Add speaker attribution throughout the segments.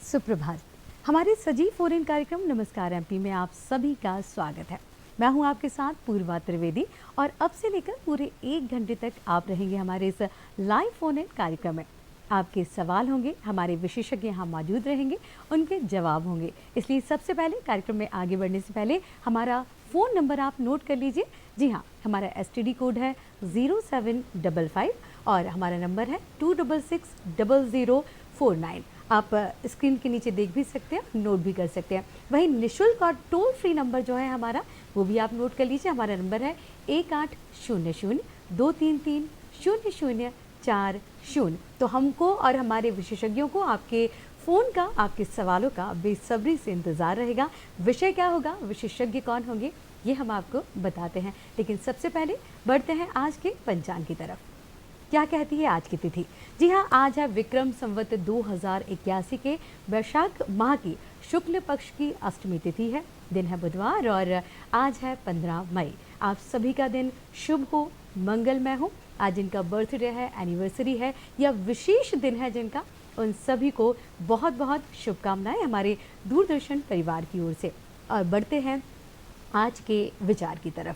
Speaker 1: सुप्रभात। हमारे सजीव फोन इन कार्यक्रम नमस्कार एमपी में आप सभी का स्वागत है। मैं हूं आपके साथ पूर्वा त्रिवेदी और अब से लेकर पूरे 1 घंटे तक आप रहेंगे हमारे इस लाइव फोन इन कार्यक्रम में। आपके सवाल होंगे, हमारे विशेषज्ञ यहाँ मौजूद रहेंगे, उनके जवाब होंगे। इसलिए सबसे पहले कार्यक्रम में आगे बढ़ने से पहले हमारा फ़ोन नंबर आप नोट कर लीजिए। जी हाँ, हमारा STD कोड है 0755 और हमारा नंबर है 2660049। आप स्क्रीन के नीचे देख भी सकते हैं, नोट भी कर सकते हैं। वहीं निःशुल्क और टोल फ्री नंबर जो है हमारा, वो भी आप नोट कर लीजिए। हमारा नंबर है 1800-233-0040। तो हमको और हमारे विशेषज्ञों को आपके फ़ोन का, आपके सवालों का बेसब्री से इंतज़ार रहेगा। विषय क्या होगा, विशेषज्ञ कौन होंगे, ये हम आपको बताते हैं। लेकिन सबसे पहले बढ़ते हैं आज के पंचांग की तरफ। क्या कहती है आज की तिथि? जी हाँ, आज है विक्रम संवत 2081 के वैशाख माह की शुक्ल पक्ष की अष्टमी तिथि है। दिन है बुधवार और आज है 15 मई। आप सभी का दिन शुभ हो, मंगलमय हो। आज जिनका बर्थडे है, एनिवर्सरी है या विशेष दिन है जिनका, उन सभी को बहुत बहुत शुभकामनाएं हमारे दूरदर्शन परिवार की ओर से। और बढ़ते हैं आज के विचार की तरफ।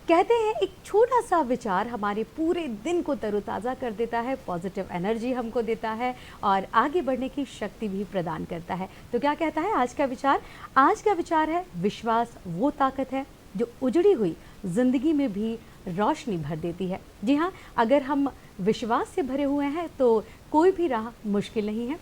Speaker 1: कहते हैं एक छोटा सा विचार हमारे पूरे दिन को तरोताज़ा कर देता है, पॉजिटिव एनर्जी हमको देता है और आगे बढ़ने की शक्ति भी प्रदान करता है। तो क्या कहता है आज का विचार? आज का विचार है विश्वास वो ताकत है जो उजड़ी हुई जिंदगी में भी रोशनी भर देती है। जी हाँ, अगर हम विश्वास से भरे हुए हैं तो कोई भी राह मुश्किल नहीं है।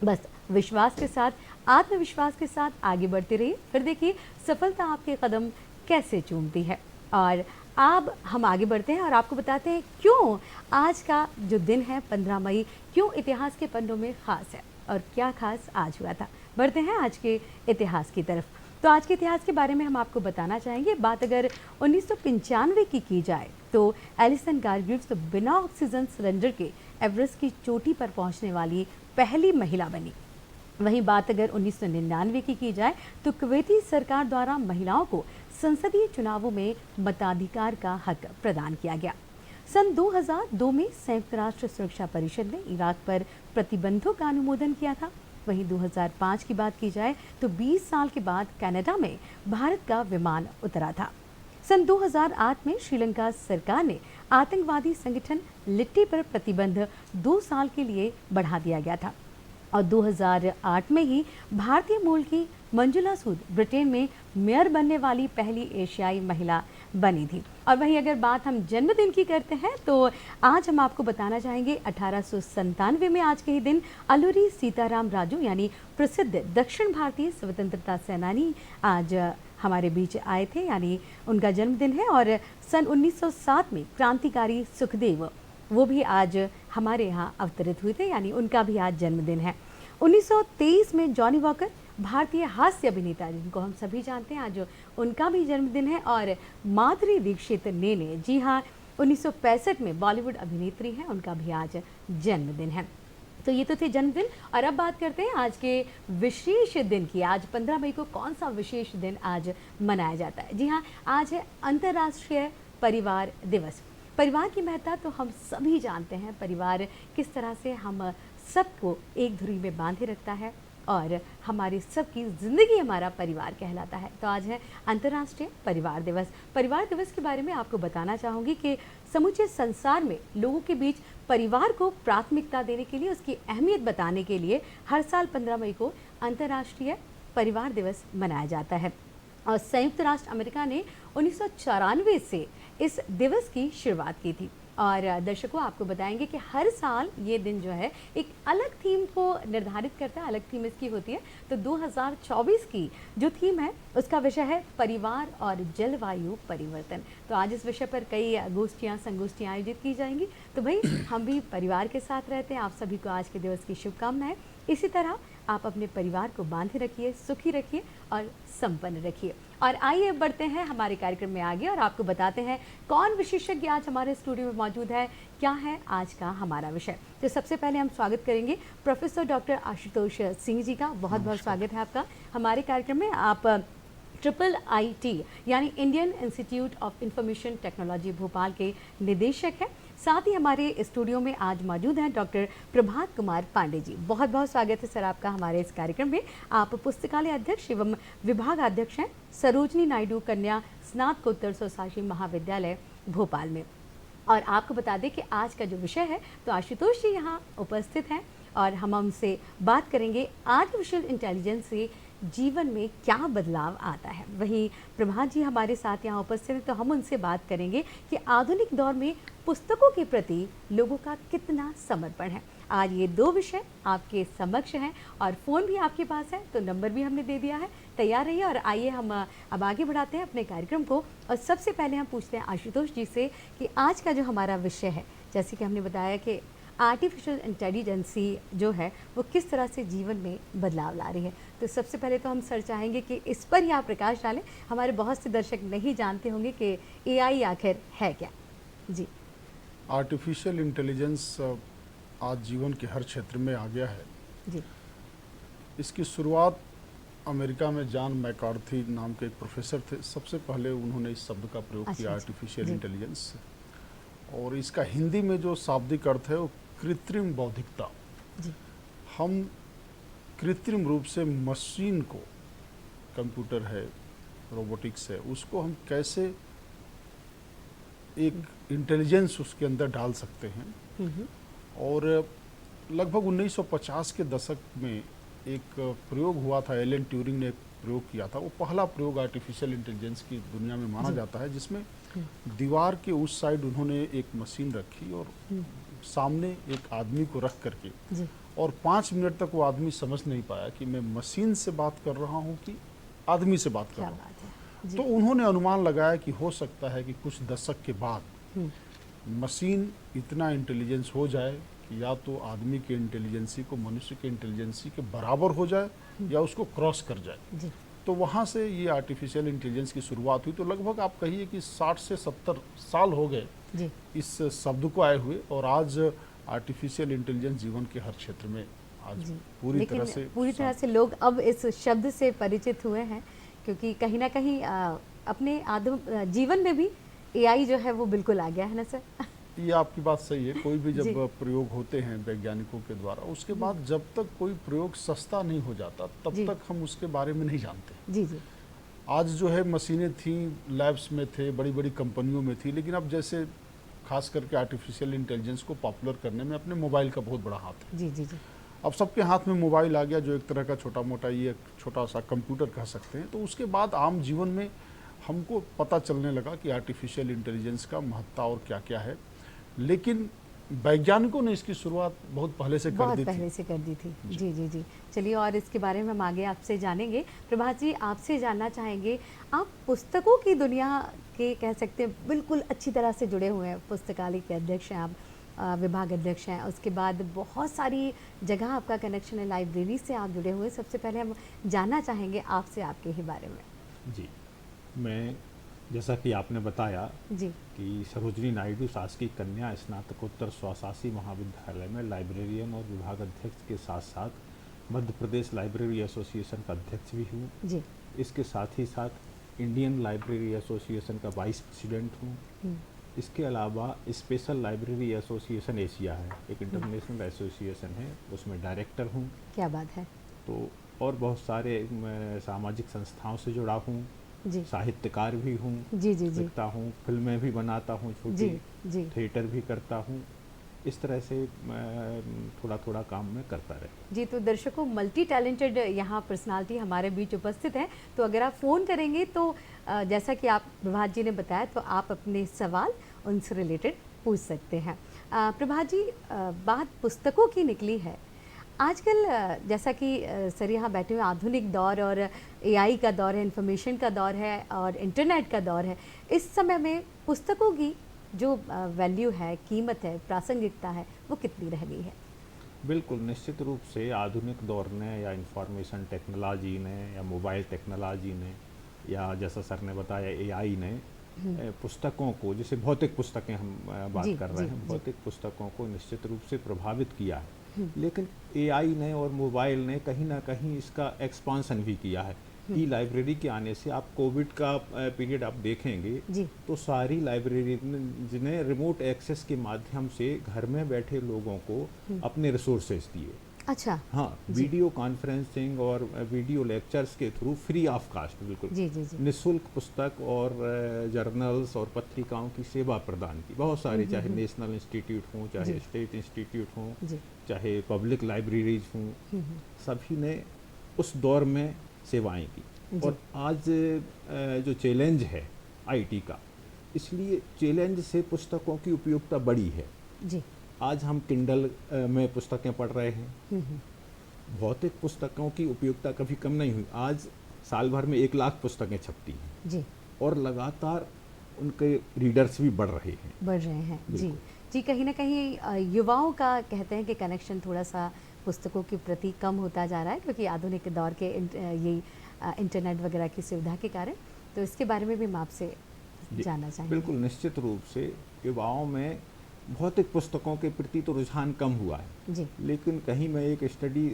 Speaker 1: बस विश्वास के साथ, आत्मविश्वास के साथ आगे बढ़ते रहिए, फिर देखिए सफलता आपके कदम कैसे चूमती है। और अब हम आगे बढ़ते हैं और आपको बताते हैं क्यों आज का जो दिन है 15 मई क्यों इतिहास के पन्नों में ख़ास है और क्या खास आज हुआ था। बढ़ते हैं आज के इतिहास की तरफ। तो आज के इतिहास के बारे में हम आपको बताना चाहेंगे। बात अगर 1995 की जाए तो एलिसन गारग्रीव्स बिना ऑक्सीजन सिलेंडर के एवरेस्ट की चोटी पर पहुंचने वाली पहली महिला बनी। वहीं बात अगर 1999 की जाए तो कुवैती सरकार द्वारा महिलाओं को संसदीय चुनावों में मताधिकार का हक प्रदान किया गया। सन 2002 में संयुक्त राष्ट्र सुरक्षा परिषद ने इराक पर प्रतिबंधों का अनुमोदन किया था। वहीं 2005 की बात की जाए तो 20 साल के बाद कनाडा में भारत का विमान उतरा था। सन 2008 में श्रीलंका सरकार ने आतंकवादी संगठन लिट्टी पर प्रतिबंध 2 साल के लिए बढ़ा दिया गया था। और 2008 में ही भारतीय मूल की मंजुला सूद ब्रिटेन में मेयर बनने वाली पहली एशियाई महिला बनी थी। और वहीं अगर बात हम जन्मदिन की करते हैं तो आज हम आपको बताना चाहेंगे 1897 में आज के ही दिन अलूरी सीताराम राजू यानी प्रसिद्ध दक्षिण भारतीय स्वतंत्रता सेनानी आज हमारे बीच आए थे, यानी उनका जन्मदिन है। और सन 1907 में क्रांतिकारी सुखदेव वो भी आज हमारे यहाँ अवतरित हुए थे, यानी उनका भी आज जन्मदिन है। 1923 में जॉनी वॉकर भारतीय हास्य अभिनेता जिनको हम सभी जानते हैं, आज उनका भी जन्मदिन है। और माधुरी दीक्षित नेने, जी हाँ, 1965 में बॉलीवुड अभिनेत्री हैं, उनका भी आज जन्मदिन है। तो ये तो थे जन्मदिन। और अब बात करते हैं आज के विशेष दिन की। आज 15 मई को कौन सा विशेष दिन आज मनाया जाता है? जी हाँ, आज है अंतर्राष्ट्रीय परिवार दिवस। परिवार की महत्ता तो हम सभी जानते हैं। परिवार किस तरह से हम सबको एक धुरी में बांधे रखता है और हमारी सबकी ज़िंदगी हमारा परिवार कहलाता है। तो आज है अंतर्राष्ट्रीय परिवार दिवस। परिवार दिवस के बारे में आपको बताना चाहूँगी कि समूचे संसार में लोगों के बीच परिवार को प्राथमिकता देने के लिए, उसकी अहमियत बताने के लिए हर साल 15 मई को अंतर्राष्ट्रीय परिवार दिवस मनाया जाता है। और संयुक्त राष्ट्र अमेरिका ने 1994 से इस दिवस की शुरुआत की थी। और दर्शकों आपको बताएंगे कि हर साल ये दिन जो है एक अलग थीम को निर्धारित करता है, अलग थीम इसकी होती है। तो 2024 की जो थीम है उसका विषय है परिवार और जलवायु परिवर्तन। तो आज इस विषय पर कई गोष्ठियाँ, संगोष्ठियाँ आयोजित की जाएंगी। तो भाई हम भी परिवार के साथ रहते हैं। आप सभी को आज के दिवस की शुभकामनाएं। इसी तरह आप अपने परिवार को बांधे रखिए, सुखी रखिए और संपन्न रखिए। और आइए बढ़ते हैं हमारे कार्यक्रम में आगे और आपको बताते हैं कौन विशेषज्ञ आज हमारे स्टूडियो में मौजूद है, क्या है आज का हमारा विषय। तो सबसे पहले हम स्वागत करेंगे प्रोफेसर डॉक्टर आशुतोष सिंह जी का। बहुत बहुत स्वागत है आपका हमारे कार्यक्रम में। आप IIIT यानी Indian institute of information technology Bhopal के निदेशक हैं। साथ ही हमारे स्टूडियो में आज मौजूद हैं डॉक्टर प्रभात कुमार पांडे जी। बहुत बहुत स्वागत है सर आपका हमारे इस कार्यक्रम में। आप पुस्तकालय अध्यक्ष एवं विभागाध्यक्ष हैं सरोजनी नायडू कन्या स्नातकोत्तर स्वशासी महाविद्यालय भोपाल में। और आपको बता दें कि आज का जो विषय है तो आशुतोष जी यहाँ उपस्थित हैं और हम उनसे बात करेंगे आर्टिफिशियल इंटेलिजेंस से जीवन में क्या बदलाव आता है। वहीं प्रभात जी हमारे साथ यहाँ उपस्थित हैं तो हम उनसे बात करेंगे कि आधुनिक दौर में पुस्तकों के प्रति लोगों का कितना समर्पण है। आज ये दो विषय आपके समक्ष हैं और फ़ोन भी आपके पास है तो नंबर भी हमने दे दिया है, तैयार रहिए। और आइए हम अब आगे बढ़ाते हैं अपने कार्यक्रम को और सबसे पहले हम पूछते हैं आशुतोष जी से कि आज का जो हमारा विषय है, जैसे कि हमने बताया कि आर्टिफिशियल इंटेलिजेंसी जो है वो किस तरह से जीवन में बदलाव ला रही है। तो सबसे पहले तो हम सर चाहेंगे कि इस पर ही आप प्रकाश डालें। हमारे बहुत से दर्शक नहीं जानते होंगे कि AI आखिर है क्या। जी,
Speaker 2: आर्टिफिशियल इंटेलिजेंस आज जीवन के हर क्षेत्र में आ गया है
Speaker 1: जी।
Speaker 2: इसकी शुरुआत अमेरिका में जॉन मैकार्थी नाम के एक प्रोफेसर थे। सबसे पहले उन्होंने इस शब्द का प्रयोग किया आर्टिफिशियल इंटेलिजेंस। और इसका हिंदी में जो शाब्दिक अर्थ है वो कृत्रिम बौद्धिकता।
Speaker 1: जी।
Speaker 2: हम कृत्रिम रूप से मशीन को, कंप्यूटर है, रोबोटिक्स है, उसको हम कैसे एक इंटेलिजेंस उसके अंदर डाल सकते हैं। और लगभग 1950 के दशक में एक प्रयोग हुआ था, एलन ट्यूरिंग ने एक प्रयोग किया था। वो पहला प्रयोग आर्टिफिशियल इंटेलिजेंस की दुनिया में माना जाता है, जिसमें दीवार के उस साइड उन्होंने एक मशीन रखी और सामने एक आदमी को रख करके और 5 मिनट तक वो आदमी समझ नहीं पाया कि मैं मशीन से बात कर रहा हूँ कि आदमी से बात कर रहा हूँ। तो उन्होंने अनुमान लगाया कि हो सकता है कि कुछ दशक के बाद मशीन इतना इंटेलिजेंस हो जाए कि या तो आदमी के इंटेलिजेंसी को मनुष्य के इंटेलिजेंसी के बराबर हो जाए या उसको क्रॉस कर जाए। तो वहाँ से ये आर्टिफिशियल इंटेलिजेंस की शुरुआत हुई। तो लगभग आप कहिए कि 60 से 70 साल हो गए इस शब्द को आए हुए। और आज आर्टिफिशियल इंटेलिजेंस जीवन के हर क्षेत्र में आज पूरी तरह से लोग अब इस शब्द से परिचित हुए हैं, क्योंकि कहीं ना कहीं अपने जीवन में भी AI जो है वो बिल्कुल आ गया है ना सर। ये आपकी बात सही है। कोई भी जब प्रयोग होते हैं वैज्ञानिकों के द्वारा, उसके बाद जब तक कोई प्रयोग सस्ता नहीं हो जाता तब तक हम उसके बारे में नहीं जानते। जी। आज जो है मशीनें थी, लैब्स में थे, बड़ी बड़ी कंपनियों में थी, लेकिन अब जैसे खास करके आर्टिफिशियल इंटेलिजेंस को पॉपुलर करने में अपने मोबाइल का बहुत बड़ा हाथ है। जी। अब सबके हाथ में मोबाइल आ गया, जो एक तरह का छोटा मोटा ये छोटा सा कंप्यूटर कह सकते हैं। तो उसके बाद आम जीवन में हमको पता चलने लगा कि आर्टिफिशियल इंटेलिजेंस का महत्ता और क्या क्या है। लेकिन वैज्ञानिकों ने इसकी शुरुआत बहुत पहले से कर दी थी। जी। चलिए, और इसके बारे में हम आगे आपसे जानेंगे। प्रभात जी, आपसे जानना चाहेंगे, आप पुस्तकों की दुनिया के कह सकते हैं बिल्कुल अच्छी तरह से जुड़े हुए हैं। पुस्तकालय के अध्यक्ष हैं आप, विभाग अध्यक्ष हैं, उसके बाद बहुत सारी जगह आपका कनेक्शन है, लाइब्रेरी से आप जुड़े हुए हैं। सबसे पहले हम जानना चाहेंगे आपसे आपके ही बारे में।
Speaker 3: जी, मैं जैसा कि आपने बताया कि सरोजनी नायडू शासकीय कन्या स्नातकोत्तर स्वशासी महाविद्यालय में लाइब्रेरियन और विभाग अध्यक्ष के साथ साथ मध्य प्रदेश लाइब्रेरी एसोसिएशन का अध्यक्ष भी हूँ। इसके साथ ही साथ इंडियन लाइब्रेरी एसोसिएशन का वाइस प्रेसिडेंट हूँ। इसके अलावा स्पेशल लाइब्रेरी एसोसिएशन एशिया है, एक इंटरनेशनल एसोसिएशन है, उसमें डायरेक्टर हूँ। क्या बात है। तो और बहुत सारे सामाजिक संस्थाओं से जुड़ा हूँ। साहित्यकार भी हूँ, लिखता हूँ, फिल्में भी बनाता हूँ, छोटी थिएटर भी करता हूँ। इस तरह से थोड़ा थोड़ा काम में करता रहे। जी, तो दर्शकों, मल्टी टैलेंटेड यहाँ पर्सनालिटी हमारे बीच उपस्थित है। तो अगर आप फ़ोन करेंगे तो जैसा कि आप प्रभात जी ने बताया, तो आप अपने सवाल उनसे रिलेटेड पूछ सकते हैं। प्रभात जी, बात पुस्तकों की निकली है। आजकल जैसा कि सर यहाँ बैठे हुए, आधुनिक दौर और AI का दौर है, इन्फॉर्मेशन का दौर है और इंटरनेट का दौर है। इस समय में पुस्तकों की जो वैल्यू है, कीमत है, प्रासंगिकता है, वो कितनी रह गई है? बिल्कुल, निश्चित रूप से आधुनिक दौर ने या इंफॉर्मेशन टेक्नोलॉजी ने या मोबाइल टेक्नोलॉजी ने या जैसा सर ने बताया एआई ने पुस्तकों को, जैसे भौतिक पुस्तकें हम बात
Speaker 1: जी,
Speaker 3: कर रहे
Speaker 1: जी,
Speaker 3: हैं,
Speaker 1: जी।
Speaker 3: भौतिक पुस्तकों को निश्चित रूप से प्रभावित किया है। लेकिन एआई ने और मोबाइल ने कहीं ना कहीं इसका एक्सपांसन भी किया है। ई लाइब्रेरी के आने से आप कोविड का पीरियड आप देखेंगे
Speaker 1: जी।
Speaker 3: तो सारी लाइब्रेरी जिन्हें रिमोट एक्सेस के माध्यम से घर में बैठे लोगों को अपने रिसोर्सेज दिए।
Speaker 1: अच्छा।
Speaker 3: हाँ,
Speaker 1: जी।
Speaker 3: वीडियो कॉन्फ्रेंसिंग और वीडियो लेक्चर्स के थ्रू फ्री ऑफ कास्ट, बिल्कुल
Speaker 1: जी, जी, जी।
Speaker 3: निःशुल्क पुस्तक और जर्नल्स और पत्रिकाओं की सेवा प्रदान की। बहुत सारे, चाहे नेशनल इंस्टीट्यूट हों, चाहे
Speaker 1: जी।
Speaker 3: स्टेट इंस्टीट्यूट हों,
Speaker 1: जी।
Speaker 3: चाहे पब्लिक लाइब्रेरीज हों, सभी ने उस दौर में सेवाएं की।
Speaker 1: जी।
Speaker 3: और आज जो चैलेंज है आईटी का, इसलिए चैलेंज से पुस्तकों की उपयोगिता बढ़ी है।
Speaker 1: जी।
Speaker 3: आज हम किंडल में पुस्तकें पढ़ रहे हैं। भौतिक पुस्तकों की उपयोगिता कभी कम नहीं हुई। आज साल भर में 1 लाख पुस्तकें छपती हैं
Speaker 1: जी।
Speaker 3: और लगातार उनके रीडर्स भी बढ़ रहे हैं।
Speaker 1: बढ़ रहे हैं। जी।
Speaker 3: बिल्कुल।
Speaker 1: जी, कहीं न कहीं युवाओं का कहते हैं कि कनेक्शन थोड़ा-सा पुस्तकों के प्रति कम होता जा रहा है, क्योंकि आधुनिक दौर के यही इंटरनेट वगैरह की सुविधा के कारण। तो इसके बारे में भी हम आपसे
Speaker 3: जी,
Speaker 1: जानना चाहेंगे।
Speaker 3: बिल्कुल, निश्चित रूप से युवाओं में भौतिक पुस्तकों के प्रति तो रुझान कम हुआ है।
Speaker 1: जी।
Speaker 3: लेकिन कहीं मैं एक स्टडी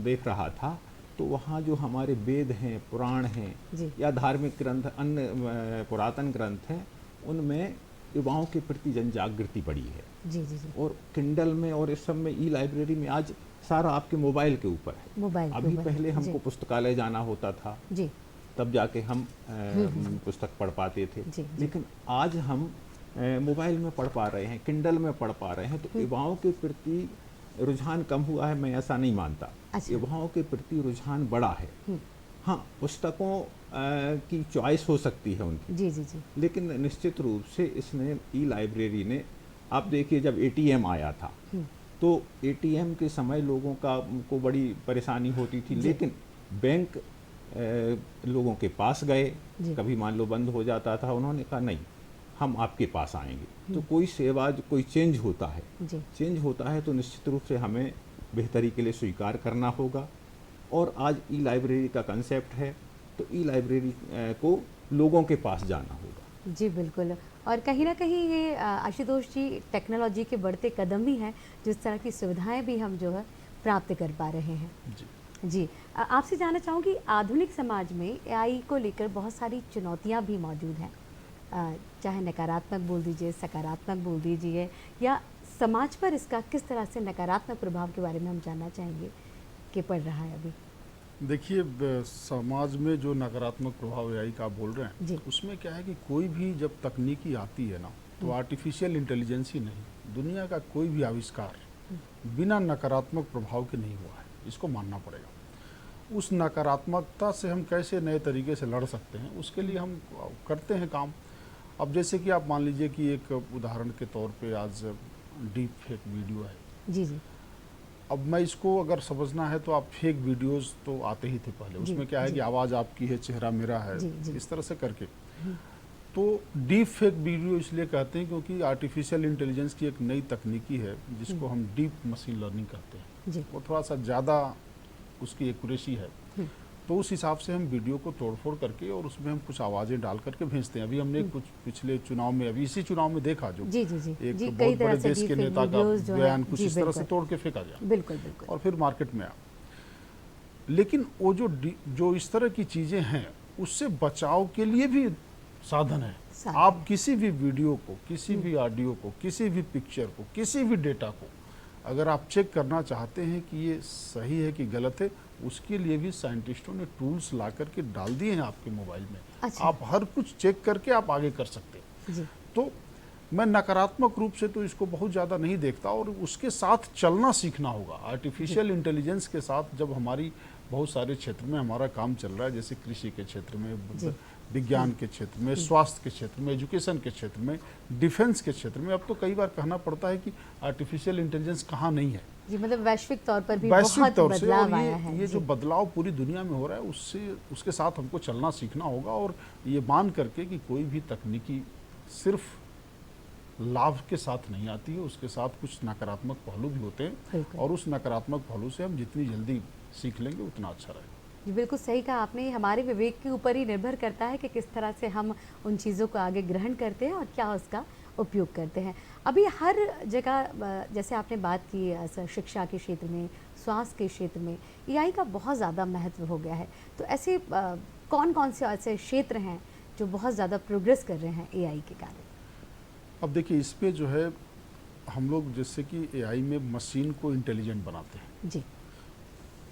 Speaker 3: देख रहा था, तो वहाँ जो हमारे वेद हैं, पुराण हैं
Speaker 1: जी।
Speaker 3: या धार्मिक ग्रंथ, अन्य पुरातन ग्रंथ हैं, उनमें युवाओं के प्रति जन जागृति बढ़ी है।
Speaker 1: जी, जी, जी।
Speaker 3: और किंडल में और इस सब में, ई लाइब्रेरी में आज सारा आपके मोबाइल के ऊपर है।
Speaker 1: मोबाइल के
Speaker 3: अभी
Speaker 1: ऊपर।
Speaker 3: पहले हमको
Speaker 1: जी।
Speaker 3: पुस्तकालय जाना होता था,
Speaker 1: जी।
Speaker 3: तब जाके हम पुस्तक पढ़ पाते थे।
Speaker 1: जी, जी।
Speaker 3: लेकिन आज हम मोबाइल में पढ़ पा रहे हैं, किंडल में पढ़ पा रहे हैं। तो युवाओं के प्रति रुझान कम हुआ है, मैं ऐसा नहीं मानता।
Speaker 1: अच्छा।
Speaker 3: युवाओं के प्रति रुझान बढ़ा है। हाँ, पुस्तकों की चॉइस हो सकती है उनकी,
Speaker 1: जी, जी, जी।
Speaker 3: लेकिन निश्चित रूप से इसने, ई लाइब्रेरी ने, आप देखिए जब एटीएम आया था तो एटीएम के समय लोगों को बड़ी परेशानी होती थी, लेकिन बैंक लोगों के पास गए,
Speaker 1: जी।
Speaker 3: कभी मान लो बंद हो जाता था, उन्होंने कहा नहीं, हम आपके पास आएंगे। तो कोई सेवा, कोई चेंज होता है,
Speaker 1: जी।
Speaker 3: चेंज होता है तो निश्चित रूप से हमें बेहतरी के लिए स्वीकार करना होगा। और आज ई लाइब्रेरी का कंसेप्ट है, तो ई लाइब्रेरी को लोगों के पास जाना होगा।
Speaker 1: जी, बिल्कुल। और कहीं न कहीं ये आशुतोष जी, टेक्नोलॉजी के बढ़ते कदम भी हैं, जिस तरह की सुविधाएं भी हम जो है प्राप्त कर पा रहे हैं।
Speaker 2: जी।
Speaker 1: जी। आपसे जानना चाहूँगी, आधुनिक समाज में एआई को लेकर बहुत सारी चुनौतियाँ भी मौजूद हैं, चाहे नकारात्मक बोल दीजिए, सकारात्मक बोल दीजिए, या समाज पर इसका किस तरह से नकारात्मक प्रभाव के बारे में हम जानना चाहेंगे कि पड़ रहा है अभी।
Speaker 2: देखिए, समाज में जो नकारात्मक प्रभाव एआई का आप बोल रहे
Speaker 1: जी।
Speaker 2: हैं, उसमें क्या है कि कोई भी जब तकनीकी आती है ना, तो आर्टिफिशियल इंटेलिजेंस ही नहीं, दुनिया का कोई भी आविष्कार बिना नकारात्मक प्रभाव के नहीं हुआ है, इसको मानना पड़ेगा। उस नकारात्मकता से हम कैसे नए तरीके से लड़ सकते हैं, उसके लिए हम करते हैं काम। अब जैसे कि आप मान लीजिए कि एक उदाहरण के तौर पे आज डीप फेक वीडियो है।
Speaker 1: जी, जी।
Speaker 2: अब मैं इसको अगर समझना है तो आप फेक वीडियोस तो आते ही थे पहले,
Speaker 1: जी,
Speaker 2: उसमें क्या है
Speaker 1: जी।
Speaker 2: कि आवाज़ आपकी है, चेहरा मेरा है,
Speaker 1: जी, जी।
Speaker 2: इस तरह से करके। तो डीप फेक वीडियो इसलिए कहते हैं क्योंकि आर्टिफिशियल इंटेलिजेंस की एक नई तकनीकी है जिसको हम डीप मशीन लर्निंग कहते हैं।
Speaker 1: जी।
Speaker 2: वो थोड़ा सा ज़्यादा उसकी एक्यूरेसी है, तो उस हिसाब से हम वीडियो को तोड़फोड़ करके और उसमें हम कुछ आवाज़ें डाल करके भेजते हैं। अभी हमने कुछ पिछले चुनाव में, अभी इसी चुनाव में देखा, जो
Speaker 1: जी, जी, जी।
Speaker 2: एक
Speaker 1: जी, कई
Speaker 2: बहुत
Speaker 1: तरह
Speaker 2: बड़े
Speaker 1: से
Speaker 2: देश के
Speaker 1: deepfake
Speaker 2: नेता का
Speaker 1: videos जो है,
Speaker 2: बयान कुछ
Speaker 1: जी,
Speaker 2: इस तरह से
Speaker 1: बिल्कुल।
Speaker 2: तोड़ के फेंका गया
Speaker 1: बिल्कुल, बिल्कुल।
Speaker 2: और फिर मार्केट में आया। लेकिन वो जो इस तरह की चीज़ें हैं, उससे बचाव के लिए भी साधन है। आप किसी भी वीडियो को, किसी भी ऑडियो को, किसी भी पिक्चर को, किसी भी डेटा को अगर आप चेक करना चाहते हैं कि ये सही है कि गलत है, उसके लिए भी साइंटिस्टों ने टूल्स ला करके डाल दिए हैं आपके मोबाइल में।
Speaker 1: अच्छा।
Speaker 2: आप हर कुछ चेक करके आप आगे कर सकते हैं।
Speaker 1: जी।
Speaker 2: तो मैं नकारात्मक रूप से तो इसको बहुत ज़्यादा नहीं देखता, और उसके साथ चलना सीखना होगा। आर्टिफिशियल इंटेलिजेंस के साथ जब हमारी बहुत सारे क्षेत्र में हमारा काम चल रहा है, जैसे कृषि के क्षेत्र में, विज्ञान के क्षेत्र में, स्वास्थ्य के क्षेत्र में, एजुकेशन के क्षेत्र में, डिफेंस के क्षेत्र में, अब तो कई बार कहना पड़ता है कि आर्टिफिशियल इंटेलिजेंस कहाँ नहीं है।
Speaker 1: जी, मतलब वैश्विक तौर पर भी
Speaker 2: वैश्विक
Speaker 1: बहुत
Speaker 2: तौर से,
Speaker 1: बदलाव
Speaker 2: और
Speaker 1: आया है।
Speaker 2: ये जो
Speaker 1: जी।
Speaker 2: बदलाव पूरी दुनिया में हो रहा है, उसके साथ हमको चलना सीखना होगा, और ये मान करके कि कोई भी तकनीकी सिर्फ लाभ के साथ नहीं आती है, उसके साथ कुछ नकारात्मक पहलू भी होते हैं,
Speaker 1: बिल्कुल।
Speaker 2: और उस नकारात्मक पहलू से हम जितनी जल्दी सीख लेंगे उतना अच्छा रहेगा।
Speaker 1: जी बिल्कुल सही कहा आपने, हमारे विवेक के ऊपर ही निर्भर करता है कि किस तरह से हम उन चीज़ों को आगे ग्रहण करते हैं और क्या उसका उपयोग करते हैं। अभी हर जगह जैसे आपने बात की शिक्षा के क्षेत्र में, स्वास्थ्य के क्षेत्र में एआई का बहुत ज़्यादा महत्व हो गया है। तो ऐसे कौन कौन से ऐसे क्षेत्र हैं जो बहुत ज़्यादा प्रोग्रेस कर रहे हैं एआई के कारण?
Speaker 2: अब देखिए, इस पे जो है हम लोग जैसे कि एआई में मशीन को इंटेलिजेंट बनाते हैं,
Speaker 1: जी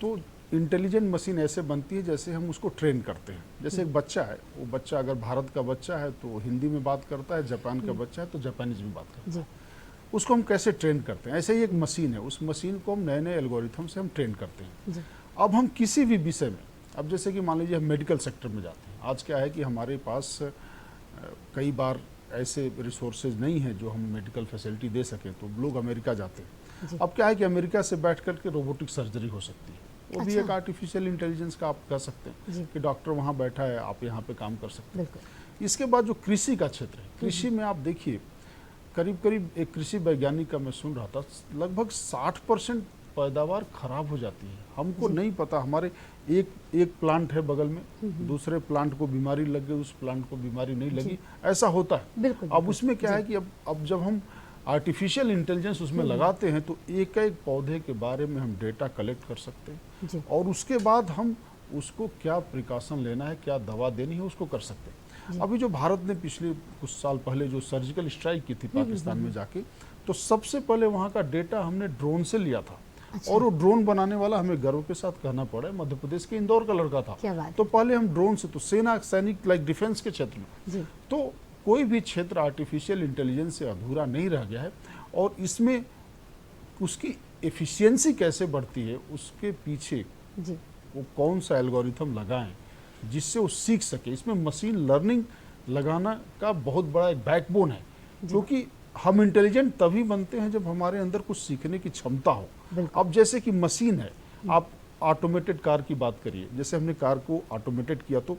Speaker 2: तो इंटेलिजेंट मशीन ऐसे बनती है जैसे हम उसको ट्रेन करते हैं। जैसे एक बच्चा है, वो बच्चा अगर भारत का बच्चा है तो हिंदी में बात करता है, जापान का बच्चा है तो जापानीज में बात करता
Speaker 1: जी
Speaker 2: है। उसको हम कैसे ट्रेन करते हैं, ऐसे ही एक मशीन है, उस मशीन को हम नए नए एल्गोरिथम से हम ट्रेन करते हैं।
Speaker 1: जी
Speaker 2: अब हम किसी भी विषय में, अब जैसे कि मान लीजिए हम मेडिकल सेक्टर में जाते हैं, आज क्या है कि हमारे पास कई बार ऐसे रिसोर्सेज नहीं है जो हम मेडिकल फैसिलिटी दे सकें, तो लोग अमेरिका जाते हैं।
Speaker 1: जी
Speaker 2: अब क्या है कि अमेरिका से बैठ करके रोबोटिक सर्जरी हो सकती है, वो भी
Speaker 1: अच्छा।
Speaker 2: एक आर्टिफिशियल इंटेलिजेंस का आप कह सकते हैं
Speaker 1: जी
Speaker 2: कि डॉक्टर वहाँ बैठा है, आप यहाँ पे काम कर सकते हैं।
Speaker 1: बिल्कुल।
Speaker 2: इसके बाद जो कृषि का क्षेत्र है, कृषि में आप देखिए करीब करीब एक कृषि वैज्ञानिक का मैं सुन रहा था, लगभग 60% पैदावार खराब हो जाती है। हमको नहीं पता, हमारे एक प्लांट है बगल में, दूसरे प्लांट को बीमारी लग गई, उस प्लांट को बीमारी नहीं लगी, ऐसा होता है।
Speaker 1: बिल्कुल
Speaker 2: अब उसमें क्या है कि अब जब हम आर्टिफिशियल इंटेलिजेंस उसमें लगाते हैं तो एक एक पौधे के बारे में हम डेटा कलेक्ट कर सकते हैं,
Speaker 1: जी
Speaker 2: और उसके बाद हम उसको क्या प्रिकॉशन लेना है, क्या दवा देनी है, उसको कर सकते हैं। अभी जो भारत ने पिछले कुछ साल पहले जो सर्जिकल स्ट्राइक की थी पाकिस्तान में जाके, तो सबसे पहले वहाँ का डेटा हमने ड्रोन से लिया था।
Speaker 1: अच्छा।
Speaker 2: और वो ड्रोन बनाने वाला हमें गर्व के साथ कहना पड़ा, मध्य प्रदेश के इंदौर का लड़का था।
Speaker 1: क्या बात
Speaker 2: तो पहले हम ड्रोन से, तो सेना सैनिक लाइक डिफेंस के क्षेत्र में,
Speaker 1: जी
Speaker 2: तो कोई भी क्षेत्र आर्टिफिशियल इंटेलिजेंस से अधूरा नहीं रह गया है। और इसमें उसकी एफिशिएंसी कैसे बढ़ती है, उसके पीछे
Speaker 1: जी
Speaker 2: वो कौन सा एल्गोरिथम लगाएं जिससे वो सीख सके, इसमें मशीन लर्निंग लगाना का बहुत बड़ा एक बैकबोन है। क्योंकि हम इंटेलिजेंट तभी बनते हैं जब हमारे अंदर कुछ सीखने की क्षमता हो।
Speaker 1: बिल्कुल।
Speaker 2: अब जैसे कि मशीन है, आप ऑटोमेटेड कार की बात करिए, जैसे हमने कार को ऑटोमेटेड किया तो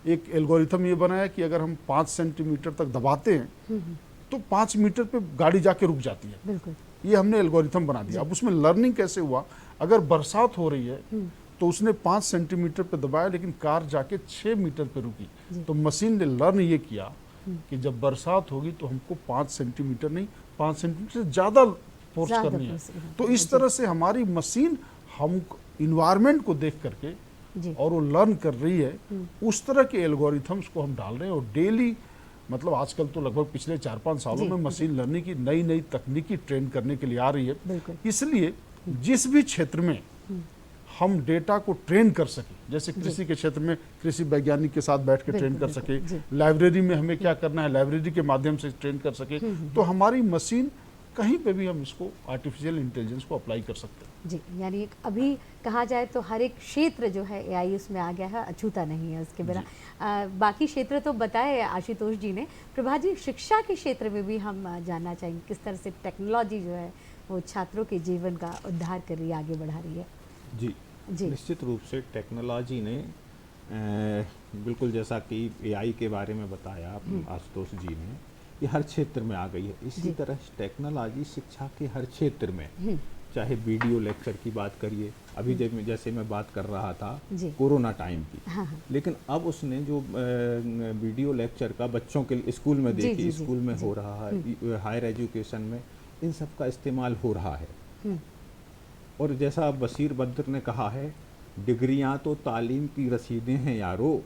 Speaker 2: एक एल्गोरिथम ये बनाया कि अगर हम 5 सेंटीमीटर तक दबाते हैं तो 5 मीटर पे गाड़ी जाके रुक जाती है।
Speaker 1: बिल्कुल।
Speaker 2: ये हमने एल्गोरिथम बना दिया। अब उसमें लर्निंग कैसे हुआ, अगर बरसात हो रही है तो उसने 5 सेंटीमीटर पे दबाया लेकिन कार जाके 6 मीटर पे रुकी, तो मशीन ने लर्न ये किया कि जब बरसात होगी तो हमको 5 सेंटीमीटर नहीं, 5 सेंटीमीटर से ज़्यादा फोर्स
Speaker 1: ज़्यादा
Speaker 2: करनी है।
Speaker 1: force, हाँ।
Speaker 2: तो इस तरह से हमारी मशीन हम इन्वायरमेंट को देख करके
Speaker 1: जी
Speaker 2: और वो लर्न कर रही है, उस तरह के एल्गोरिथम्स को हम डाल रहे हैं। और डेली, मतलब आजकल तो लगभग पिछले 4-5 सालों
Speaker 1: जी,
Speaker 2: में मशीन लर्निंग की नई नई तकनीकी ट्रेन करने के लिए आ रही है।
Speaker 1: बिल्कुल।
Speaker 2: इसलिए जिस भी क्षेत्र में हम डेटा को ट्रेन कर सके, जैसे कृषि के क्षेत्र में कृषि वैज्ञानिक के साथ बैठ के ट्रेन कर सके,
Speaker 1: जी।
Speaker 2: लाइब्रेरी में हमें क्या करना है लाइब्रेरी के माध्यम से ट्रेन कर सके, तो हमारी मशीन कहीं पे भी हम इसको आर्टिफिशियल इंटेलिजेंस को अप्लाई कर सकते हैं।
Speaker 1: जी, यानी अभी कहा जाए तो हर एक क्षेत्र जो है एआई उसमें आ गया है, अछूता नहीं है उसके बिना। बाकी क्षेत्र तो बताए आशुतोष जी ने। प्रभा जी, शिक्षा के क्षेत्र में भी हम जानना चाहेंगे किस तरह से टेक्नोलॉजी जो है वो छात्रों के जीवन का उद्धार कर रही है, आगे बढ़ा रही है।
Speaker 3: जी
Speaker 1: जी
Speaker 3: निश्चित रूप से टेक्नोलॉजी ने बिल्कुल जैसा कि एआई के बारे में बताया आशुतोष जी ने, ये हर क्षेत्र में आ गई है। इसी तरह टेक्नोलॉजी शिक्षा के हर क्षेत्र में, चाहे वीडियो लेक्चर की बात करिए, अभी जैसे मैं बात कर रहा था कोरोना टाइम की, लेकिन अब उसने जो वीडियो लेक्चर का बच्चों के स्कूल में देखिए, स्कूल में हो रहा है, हायर एजुकेशन में इन सब का इस्तेमाल हो रहा है। और जैसा बशीर बद्र ने कहा है, डिग्रियां तो तालीम की रसीदें हैं यारो,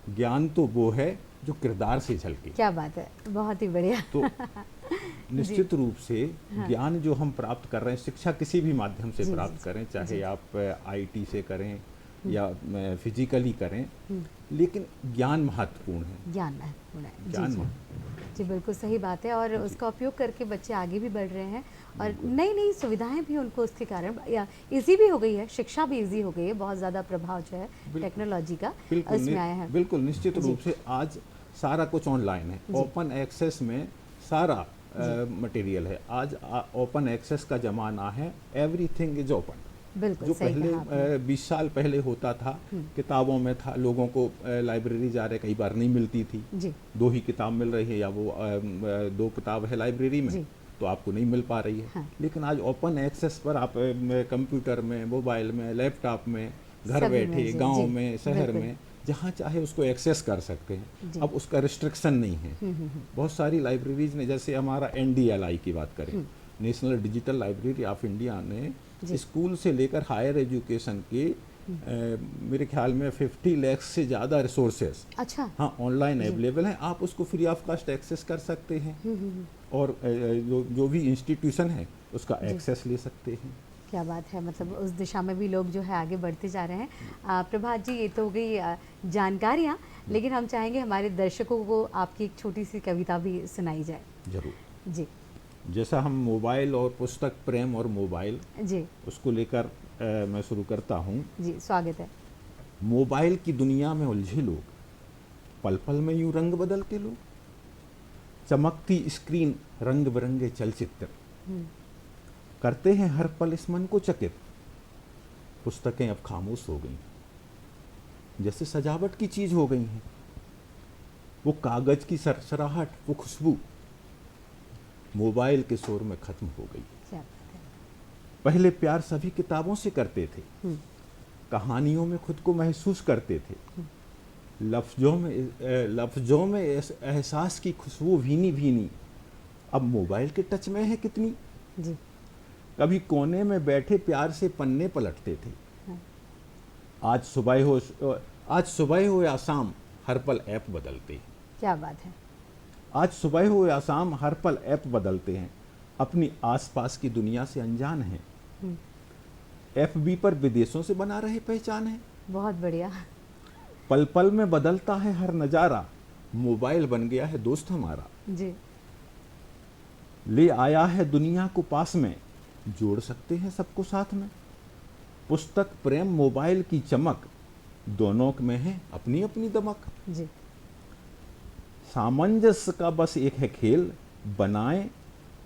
Speaker 3: ज्ञान तो वो है जो किरदार से झलके।
Speaker 1: क्या बात है, बहुत ही बढ़िया।
Speaker 3: तो निश्चित रूप से ज्ञान जो हम प्राप्त कर रहे हैं, शिक्षा किसी भी माध्यम से प्राप्त करें, चाहे आप आईटी से करें या फिजिकली करें, लेकिन ज्ञान महत्वपूर्ण है।
Speaker 1: ज्ञान महत्वपूर्ण है।
Speaker 3: ज्ञान
Speaker 1: जी बिल्कुल सही बात है। और उसका उपयोग करके बच्चे आगे भी बढ़ रहे हैं और नई नई सुविधाएं भी उनको उसके कारण या इजी भी हो गई है, शिक्षा भी इजी हो गई है। बहुत ज़्यादा प्रभाव जो है टेक्नोलॉजी का इसमें आया है।
Speaker 3: बिल्कुल निश्चित रूप से आज सारा कुछ ऑनलाइन है, ओपन एक्सेस में सारा मटेरियल है। आज ओपन एक्सेस का ज़माना है, एवरीथिंग इज ओपन।
Speaker 1: बिल्कुल
Speaker 3: जो
Speaker 1: सही
Speaker 3: पहले
Speaker 1: कहा आपने।
Speaker 3: 20 साल पहले होता था, किताबों में था, लोगों को लाइब्रेरी जा रहे कई बार नहीं मिलती थी,
Speaker 1: जी
Speaker 3: 2 ही किताब मिल रही है या वो 2 किताब है लाइब्रेरी में
Speaker 1: जी
Speaker 3: तो आपको नहीं मिल पा रही है।
Speaker 1: हाँ।
Speaker 3: लेकिन आज ओपन एक्सेस पर आप कंप्यूटर में, मोबाइल में, लैपटॉप में, घर
Speaker 1: सभी
Speaker 3: बैठे
Speaker 1: मिल जाए,
Speaker 3: गांव
Speaker 1: जी
Speaker 3: में, शहर
Speaker 1: बिल्कुल
Speaker 3: में जहाँ चाहे उसको एक्सेस कर सकते
Speaker 1: जी।
Speaker 3: हैं। अब उसका रिस्ट्रिक्शन नहीं है। बहुत सारी लाइब्रेरीज ने, जैसे हमारा NDLI की बात करें, national digital library of India ने
Speaker 1: जी।
Speaker 3: स्कूल से लेकर हायर एजुकेशन के मेरे ख्याल में 50 लाख से ज़्यादा रिसोर्सेज
Speaker 1: अच्छा
Speaker 3: हाँ ऑनलाइन
Speaker 1: जी।
Speaker 3: अवेलेबल हैं। आप उसको फ्री ऑफ कास्ट एक्सेस कर सकते हैं और जो भी इंस्टीट्यूशन है उसका
Speaker 1: जी।
Speaker 3: एक्सेस ले सकते हैं।
Speaker 1: क्या बात है, मतलब उस दिशा में भी लोग जो है आगे बढ़ते जा रहे हैं। प्रभात जी, ये तो हो गई जानकारियाँ, लेकिन हम चाहेंगे हमारे दर्शकों को आपकी एक छोटी सी कविता भी सुनाई जाए।
Speaker 3: जरूर।
Speaker 1: जी
Speaker 3: जैसा हम मोबाइल और पुस्तक प्रेम और मोबाइल
Speaker 1: जी
Speaker 3: उसको लेकर मैं शुरू करता हूँ।
Speaker 1: जी, स्वागत है।
Speaker 3: मोबाइल की दुनिया में उलझे लोग, पल पल में यूं रंग बदलते लोग, चमकती स्क्रीन, रंग बिरंगे चलचित्र, करते हैं हर पल इस मन को चकित। पुस्तकें अब खामोश हो गई, जैसे सजावट की चीज हो गई हैं। वो कागज की सरसराहट, वो खुशबू मोबाइल के शोर में खत्म हो गई।
Speaker 1: क्या बात है।
Speaker 3: पहले प्यार सभी किताबों से करते थे, कहानियों में खुद को महसूस करते थे, लफ्जों में एहसास की खुशबू भीनी भीनी अब मोबाइल के टच में है कितनी।
Speaker 1: जी
Speaker 3: कभी कोने में बैठे प्यार से पन्ने पलटते थे, आज सुबह हो या शाम हर पल ऐप बदलते हैं।
Speaker 1: क्या बात है।
Speaker 3: आज सुबह हो या शाम हर पल ऐप बदलते हैं, अपनी आसपास की दुनिया से अनजान हैं। FB पर विदेशों से बना रहे पहचान है।
Speaker 1: बहुत बढ़िया।
Speaker 3: पल पल में बदलता है हर नजारा, मोबाइल बन गया है दोस्त हमारा।
Speaker 1: जी
Speaker 3: ले आया है दुनिया को पास में, जोड़ सकते हैं सबको साथ में। पुस्तक प्रेम मोबाइल की चमक, दोनों में है अपनी अपनी दमक।
Speaker 1: जी
Speaker 3: सामंजस्य का बस एक है खेल, बनाए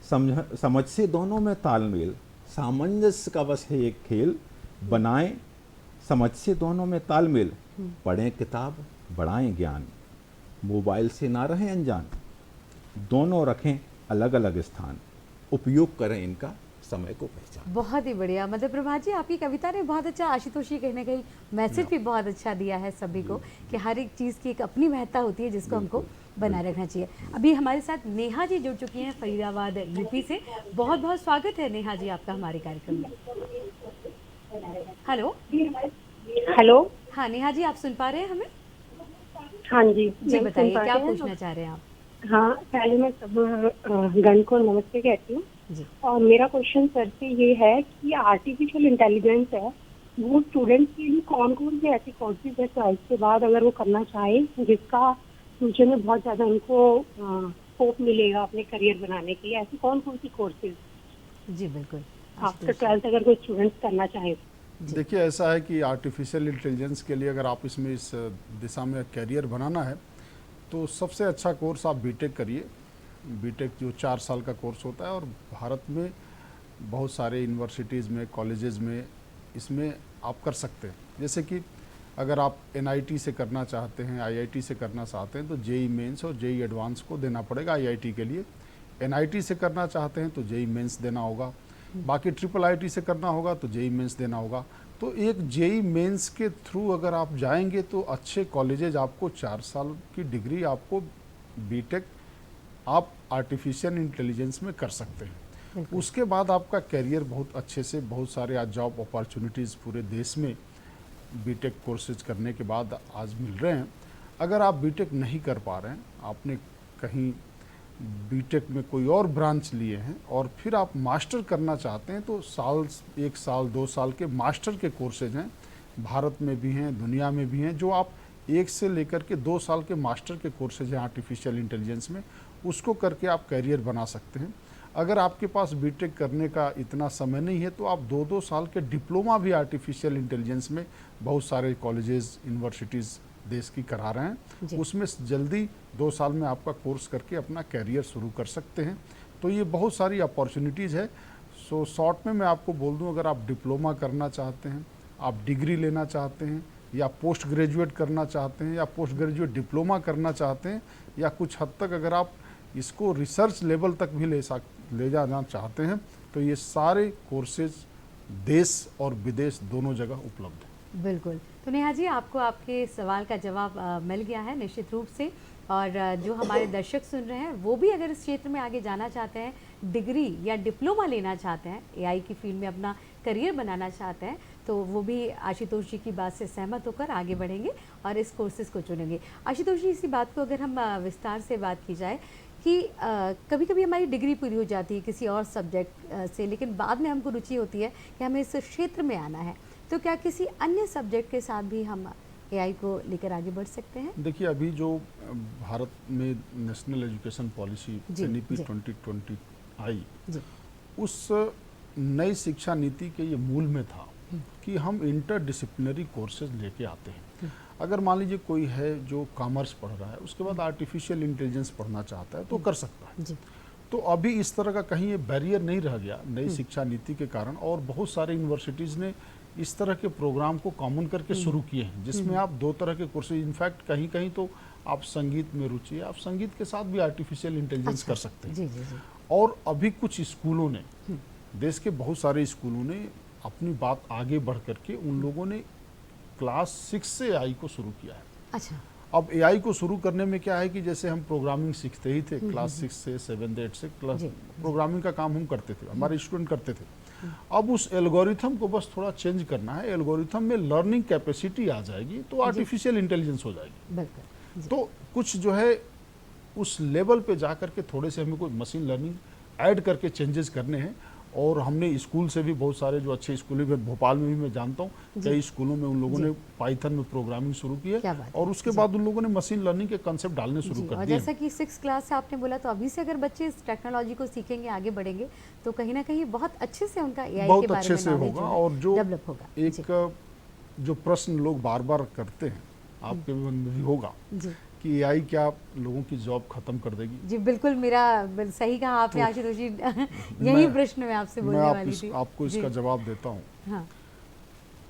Speaker 3: समझ से दोनों में तालमेल। सामंजस्य का बस है एक खेल, बनाए समझ से दोनों में तालमेल। पढ़ें किताब, बढ़ाएं ज्ञान, मोबाइल से ना रहें अनजान। दोनों रखें अलग अलग स्थान, उपयोग करें इनका समय को पहचान।
Speaker 1: बहुत ही बढ़िया। मतलब प्रभात जी, आपकी कविता ने बहुत अच्छा, आशुतोष जी कहीं ना कहीं मैसेज भी बहुत अच्छा दिया है सभी को कि हर एक चीज़ की एक अपनी महत्ता होती है जिसको हमको बनाए रखना चाहिए। अभी हमारे साथ नेहा जी जुड़ चुकी हैं फरीदाबाद यूपी से। बहुत बहुत स्वागत है नेहा जी आपका हमारे कार्यक्रम में। Hello
Speaker 4: hello.
Speaker 1: हाँ नेहा जी, आप सुन पा रहे हैं हमें?
Speaker 4: हाँ जी
Speaker 1: जी बताइए, क्या पूछना चाह रहे हैं आप?
Speaker 4: हाँ, पहले मैं सब गण को नमस्ते कहती हूँ। और मेरा क्वेश्चन सर से ये है कि आर्टिफिशियल इंटेलिजेंस है, वो स्टूडेंट्स के लिए कौन कौन से ऐसे कोर्सेज है ट्वेल्थ के बाद अगर वो करना चाहे, जिसका फ्यूचर में बहुत ज़्यादा उनको स्कोप मिलेगा अपने करियर बनाने के लिए, ऐसी कौन कौन सी कोर्सेज?
Speaker 1: जी बिल्कुल,
Speaker 4: आफ्टर ट्वेल्थ अगर कोई स्टूडेंट्स करना चाहे।
Speaker 2: देखिए, ऐसा है कि आर्टिफिशियल इंटेलिजेंस के लिए अगर आप इसमें इस दिशा में करियर बनाना है तो सबसे अच्छा कोर्स आप बीटेक करिए। बीटेक जो 4 साल का कोर्स होता है और भारत में बहुत सारे यूनिवर्सिटीज़ में, कॉलेजेस में इसमें आप कर सकते हैं। जैसे कि अगर आप NIT से करना चाहते हैं, IIT से करना चाहते हैं तो JEE मेंस और JEE एडवांस को देना पड़ेगा IIT के लिए। NIT से करना चाहते हैं तो JEE मेंस देना होगा। बाकी IIIT से करना होगा तो JEE मेंस देना होगा। तो एक JEE मेंस के थ्रू अगर आप जाएंगे तो अच्छे कॉलेजेज आपको 4 साल की डिग्री आपको बीटेक आप आर्टिफिशियल इंटेलिजेंस में कर सकते हैं। उसके बाद आपका करियर बहुत अच्छे से, बहुत सारे आज जॉब अपॉर्चुनिटीज़ पूरे देश में बीटेक कोर्सेज करने के बाद आज मिल रहे हैं। अगर आप बीटेक नहीं कर पा रहे हैं, आपने कहीं बीटेक में कोई और ब्रांच लिए हैं और फिर आप मास्टर करना चाहते हैं तो 1 साल 2 साल के मास्टर के कोर्सेज हैं, भारत में भी हैं, दुनिया में भी हैं, जो आप 1 से लेकर के 2 साल के मास्टर के कोर्सेज हैं आर्टिफिशियल इंटेलिजेंस में, उसको करके आप करियर बना सकते हैं। अगर आपके पास बीटेक करने का इतना समय नहीं है तो आप 2-2 साल के डिप्लोमा भी आर्टिफिशियल इंटेलिजेंस में बहुत सारे कॉलेजेस, यूनिवर्सिटीज़ देश की करा रहे हैं। उसमें जल्दी 2 साल में आपका कोर्स करके अपना करियर शुरू कर सकते हैं। तो ये बहुत सारी अपॉर्चुनिटीज़ है। सो शॉर्ट में मैं आपको बोल दूं, अगर आप डिप्लोमा करना चाहते हैं, आप डिग्री लेना चाहते हैं, या पोस्ट ग्रेजुएट करना चाहते हैं, या पोस्ट ग्रेजुएट डिप्लोमा करना चाहते हैं, या कुछ हद तक अगर आप इसको रिसर्च लेवल तक भी ले जाना चाहते हैं, तो ये सारे कोर्सेज देश और विदेश दोनों जगह उपलब्ध हैं।
Speaker 1: बिल्कुल। तो नेहा जी, आपको आपके सवाल का जवाब मिल गया है निश्चित रूप से। और जो हमारे दर्शक सुन रहे हैं वो भी अगर इस क्षेत्र में आगे जाना चाहते हैं, डिग्री या डिप्लोमा लेना चाहते हैं, एआई की फील्ड में अपना करियर बनाना चाहते हैं, तो वो भी आशुतोष जी की बात से सहमत होकर आगे बढ़ेंगे और इस कोर्सेज को चुनेंगे। आशुतोष जी, इसी बात को अगर हम विस्तार से बात की जाए कि कभी कभी हमारी डिग्री पूरी हो जाती है किसी और सब्जेक्ट से, लेकिन बाद में हमको रुचि होती है कि हमें इस क्षेत्र में आना है, तो क्या किसी अन्य सब्जेक्ट के साथ भी हम एआई को लेकर आगे बढ़ सकते हैं?
Speaker 2: देखिए, अभी जो भारत में नेशनल एजुकेशन पॉलिसी NEP 2020 आई, उस नई शिक्षा नीति के ये मूल में था कि हम इंटरडिसिप्लिनरी कोर्सेज लेके आते हैं। अगर मान लीजिए कोई है जो कॉमर्स पढ़ रहा है, उसके बाद आर्टिफिशियल इंटेलिजेंस पढ़ना चाहता है, तो कर सकता है। तो अभी इस तरह का कहीं ये बैरियर नहीं रह गया नई शिक्षा नीति के कारण, और बहुत सारे यूनिवर्सिटीज़ ने इस तरह के प्रोग्राम को कॉमन करके शुरू किए हैं, जिसमें आप दो तरह के कोर्सेज, इनफैक्ट कहीं कहीं तो आप संगीत में रुचि है, आप संगीत के साथ भी आर्टिफिशियल इंटेलिजेंस कर सकते हैं।
Speaker 1: जी।
Speaker 2: और अभी कुछ स्कूलों ने, देश के बहुत सारे स्कूलों ने अपनी बात आगे बढ़ करके उन लोगों ने क्लास 6 से एआई को शुरू किया है।
Speaker 1: अच्छा।
Speaker 2: अब एआई को शुरू करने में क्या है कि जैसे हम प्रोग्रामिंग सीखते ही थे क्लास 6 से 7 8 से प्रोग्रामिंग का काम हम करते थे, हमारे स्टूडेंट करते थे। अब उस एल्गोरिथम को बस थोड़ा चेंज करना है, एल्गोरिथम में लर्निंग कैपेसिटी आ जाएगी तो आर्टिफिशियल इंटेलिजेंस हो जाएगी।
Speaker 1: बिल्कुल।
Speaker 2: तो कुछ जो है उस लेवल पे जा करके थोड़े से हमें कोई मशीन लर्निंग ऐड करके चेंजेस करने हैं। और हमने स्कूल से भी बहुत सारे जो अच्छे स्कूल है, भोपाल में भी मैं जानता हूँ कई स्कूलों में उन लोगों ने पाइथन में प्रोग्रामिंग शुरू की है, और उसके बाद उन लोगोों ने मशीन लर्निंग के कंसेप्ट डालने शुरू कर दिए।
Speaker 1: जैसा कि 6 क्लास से आपने बोला, तो अभी से अगर बच्चे इस टेक्नोलॉजी को सीखेंगे, आगे बढ़ेंगे, तो कहीं ना कहीं बहुत अच्छे से उनका एआई के बारे में नॉलेज
Speaker 2: और जो
Speaker 1: डेवलप होगा।
Speaker 2: एक जो प्रश्न लोग बार बार करते हैं, आपके मन में भी होगा कि एआई क्या लोगों की जॉब खत्म कर देगी?
Speaker 1: जी बिल्कुल, मेरा सही कहा आपने आशुतोष जी। यही प्रश्न मैं आपसे बोलने वाली थी।
Speaker 2: आपको इसका जवाब देता हूँ।
Speaker 1: हाँ।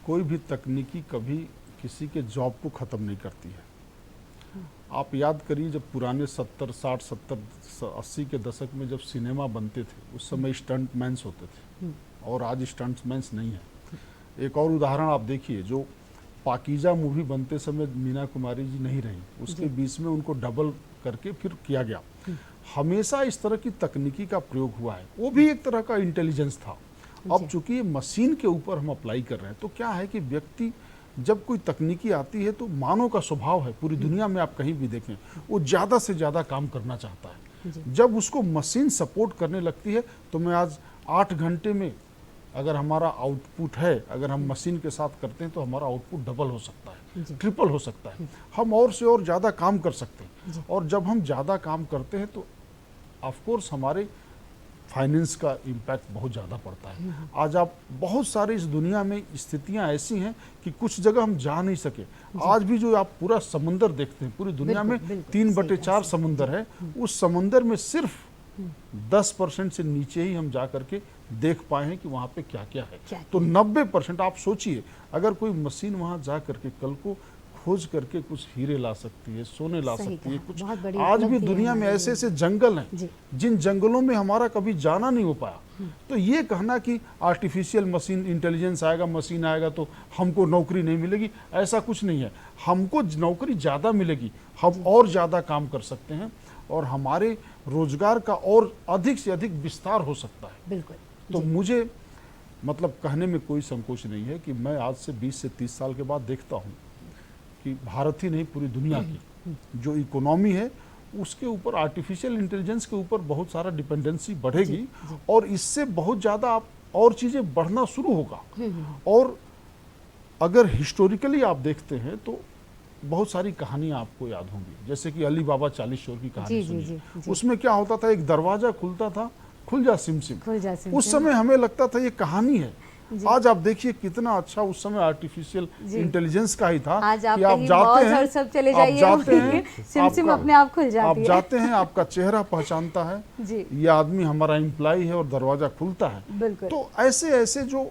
Speaker 2: कोई भी तकनीकी कभी किसी के जॉब को खत्म नहीं करती है। आप याद करिए, जब पुराने 70, 60, 70, 80 के दशक में जब सिनेमा बनते थे, उस समय स्टंटमैन्स होते थे, और आज स्टंटमैन्स नहीं है। एक और उदाहरण आप देखिए, जो पाकीजा मूवी बनते समय मीना कुमारी जी नहीं रही, उसके बीच में उनको डबल करके फिर किया गया। हमेशा इस तरह की तकनीकी का प्रयोग हुआ है, वो भी एक तरह का इंटेलिजेंस था। अब चूंकि ये मशीन के ऊपर हम अप्लाई कर रहे हैं, तो क्या है कि व्यक्ति जब कोई तकनीकी आती है तो मानव का स्वभाव है, पूरी दुनिया में आप कहीं भी देखें, वो ज़्यादा से ज़्यादा काम करना चाहता है। जब उसको मशीन सपोर्ट करने लगती है, तो मैं आज 8 घंटे में अगर हमारा आउटपुट है, अगर हम मशीन के साथ करते हैं तो हमारा आउटपुट डबल हो सकता है, ट्रिपल हो सकता है, हम और से और ज़्यादा काम कर सकते हैं। और जब हम ज़्यादा काम करते हैं तो ऑफ कोर्स हमारे फाइनेंस का इम्पैक्ट बहुत ज़्यादा पड़ता है। आज आप बहुत सारे इस दुनिया में स्थितियां ऐसी हैं कि कुछ जगह हम जा नहीं सके। आज भी जो आप पूरा समुंदर देखते हैं, पूरी दुनिया में 3/4 समुंदर है, उस समुंदर में सिर्फ 10% से नीचे ही हम जा करके देख पाए हैं कि वहाँ पे क्या क्या है। तो 90% आप सोचिए, अगर कोई मशीन वहाँ जा करके कल को खोज करके कुछ हीरे ला सकती है, सोने ला सकती है, कुछ आज भी दुनिया में ऐसे ऐसे जंगल हैं जिन जंगलों में हमारा कभी जाना नहीं हो पाया। तो ये कहना कि आर्टिफिशियल मशीन इंटेलिजेंस आएगा, मशीन आएगा तो हमको नौकरी नहीं मिलेगी, ऐसा कुछ नहीं है। हमको नौकरी ज़्यादा मिलेगी, हम और ज़्यादा काम कर सकते हैं, और हमारे रोजगार का और अधिक से अधिक विस्तार हो सकता है।
Speaker 1: बिल्कुल।
Speaker 2: तो मुझे मतलब कहने में कोई संकोच नहीं है कि मैं आज से 20 से 30 साल के बाद देखता हूँ कि भारत ही नहीं, पूरी दुनिया की जो इकोनॉमी है उसके ऊपर, आर्टिफिशियल इंटेलिजेंस के ऊपर बहुत सारा डिपेंडेंसी बढ़ेगी, और इससे बहुत ज़्यादा आप और चीज़ें बढ़ना शुरू होगा। और अगर हिस्टोरिकली आप देखते हैं तो बहुत सारी कहानियां आपको याद होंगी, जैसे कि अली बाबा 40 चोर की कहानी सुनिए। उसमें क्या होता था, एक दरवाजा खुलता था, खुल जा सिम सिम। उस समय हमें लगता था ये कहानी है, आज आप देखिए कितना अच्छा उस समय आर्टिफिशियल इंटेलिजेंस का ही था
Speaker 1: आज आप
Speaker 2: कि आप
Speaker 1: कहीं
Speaker 2: जाते
Speaker 1: मॉल
Speaker 2: हैं,
Speaker 1: और सब चले
Speaker 2: आप
Speaker 1: जाइए,
Speaker 2: जाते हैं,
Speaker 1: सिम
Speaker 2: आपका-
Speaker 1: अपने आप खुल जाती
Speaker 2: आप
Speaker 1: है।
Speaker 2: जाते हैं, आपका चेहरा पहचानता है,
Speaker 1: जी
Speaker 2: ये आदमी हमारा एम्प्लॉय है और दरवाजा खुलता है।
Speaker 1: बिल्कुल।
Speaker 2: तो ऐसे ऐसे जो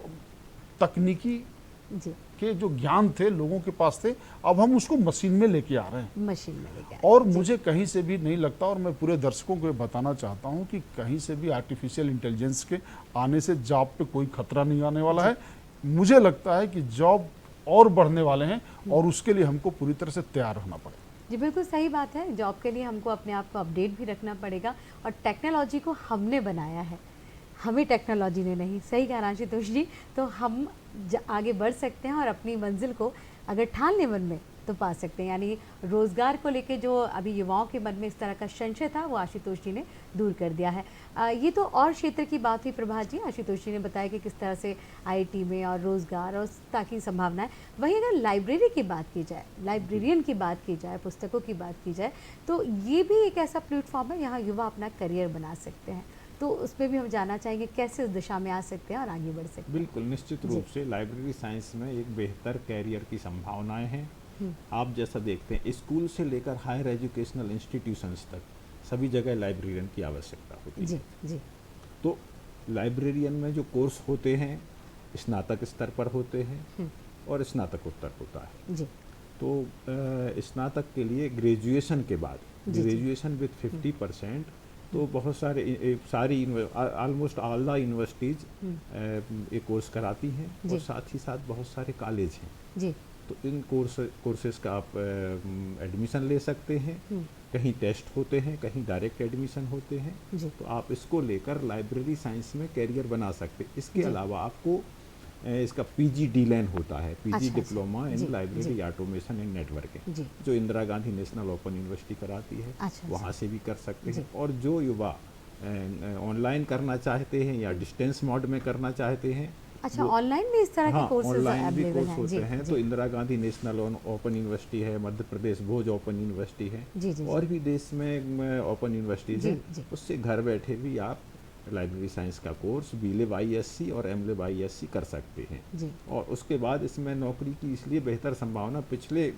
Speaker 2: तकनीकी
Speaker 1: जी
Speaker 2: के जो ज्ञान थे लोगों के पास थे, अब हम उसको मशीन में लेके आ रहे हैं।
Speaker 1: मशीन में लेकर
Speaker 2: और मुझे कहीं से भी नहीं लगता, और मैं पूरे दर्शकों को ये बताना चाहता हूं कि कहीं से भी आर्टिफिशियल इंटेलिजेंस के आने से जॉब पे कोई खतरा नहीं आने वाला है। मुझे लगता है कि जॉब और बढ़ने वाले हैं और उसके लिए हमको पूरी तरह से तैयार रहना पड़ेगा।
Speaker 1: जी बिल्कुल सही बात है। जॉब के लिए हमको अपने आप को अपडेट भी रखना पड़ेगा और टेक्नोलॉजी को हमने बनाया है, हमें टेक्नोलॉजी ने नहीं। सही कहा आशुतोष जी। तो हम आगे बढ़ सकते हैं और अपनी मंजिल को अगर ठान लें मन में तो पा सकते हैं। यानी रोज़गार को लेके जो अभी युवाओं के मन में इस तरह का संशय था वो आशुतोष जी ने दूर कर दिया है। ये तो और क्षेत्र की बात हुई प्रभात जी। आशुतोष जी ने बताया कि किस तरह से आईटी में और रोज़गार और ताकि संभावनाएं। वहीं अगर लाइब्रेरी की बात की जाए, लाइब्रेरियन की बात की जाए, पुस्तकों की बात की जाए, तो ये भी एक ऐसा प्लेटफॉर्म है यहाँ युवा अपना करियर बना सकते हैं। तो उसमें भी हम जानना चाहेंगे कैसे उस दिशा में आ सकते हैं और आगे बढ़ सकते हैं।
Speaker 3: बिल्कुल निश्चित रूप से लाइब्रेरी साइंस में एक बेहतर कैरियर की संभावनाएं हैं। आप जैसा देखते हैं स्कूल से लेकर हायर एजुकेशनल इंस्टीट्यूशंस तक सभी जगह लाइब्रेरियन की आवश्यकता होती है।
Speaker 1: जी जी
Speaker 3: तो लाइब्रेरियन में जो कोर्स होते हैं स्नातक स्तर पर होते हैं और स्नातकोत्तर होता है।
Speaker 1: जी
Speaker 3: तो स्नातक के लिए ग्रेजुएशन के बाद,
Speaker 1: जी, जी।
Speaker 3: ग्रेजुएशन विथ 50%, तो बहुत सारी ऑलमोस्ट ऑल द यूनिवर्सिटीज ये कोर्स कराती हैं
Speaker 1: जी।
Speaker 3: और साथ ही साथ बहुत सारे कॉलेज हैं।
Speaker 1: जी
Speaker 3: तो इन कोर्सेज का आप एडमिशन ले सकते हैं। कहीं टेस्ट होते हैं, कहीं डायरेक्ट एडमिशन होते हैं।
Speaker 1: जी
Speaker 3: तो आप इसको लेकर लाइब्रेरी साइंस में कैरियर बना सकते हैं। इसके
Speaker 1: जी।
Speaker 3: अलावा आपको इसका पीजी डीलैन होता है, पीजी
Speaker 1: अच्छा,
Speaker 3: डिप्लोमा
Speaker 1: जी,
Speaker 3: इन लाइब्रेरी
Speaker 1: जी।
Speaker 3: ऑटोमेशन एंड नेटवर्किंग,
Speaker 1: जी
Speaker 3: जो Indira Gandhi National Open University कराती है।
Speaker 1: अच्छा,
Speaker 3: वहाँ से भी कर सकते
Speaker 1: जी।
Speaker 3: हैं। और जो युवा ऑनलाइन करना चाहते हैं या डिस्टेंस मोड में करना चाहते हैं,
Speaker 1: अच्छा
Speaker 3: वो-
Speaker 1: ऑनलाइन भी इस तरह के
Speaker 3: हाँ,
Speaker 1: कोर्सेज
Speaker 3: ऑनलाइन भी
Speaker 1: अवेलेबल
Speaker 3: कोर्स
Speaker 1: हैं।
Speaker 3: होते
Speaker 1: जी
Speaker 3: हैं।
Speaker 1: जी
Speaker 3: तो Indira Gandhi National Open university है, मध्य प्रदेश भोज ओपन यूनिवर्सिटी है,
Speaker 1: जी जी
Speaker 3: और भी देश में ओपन यूनिवर्सिटीज
Speaker 1: जी,
Speaker 3: हैं।
Speaker 1: जी।
Speaker 3: उससे घर बैठे भी आप लाइब्रेरी साइंस का कोर्स बीलिव ISC और एमलिव ISC कर सकते हैं।
Speaker 1: जी
Speaker 3: और उसके बाद इसमें नौकरी की इसलिए बेहतर संभावना, पिछले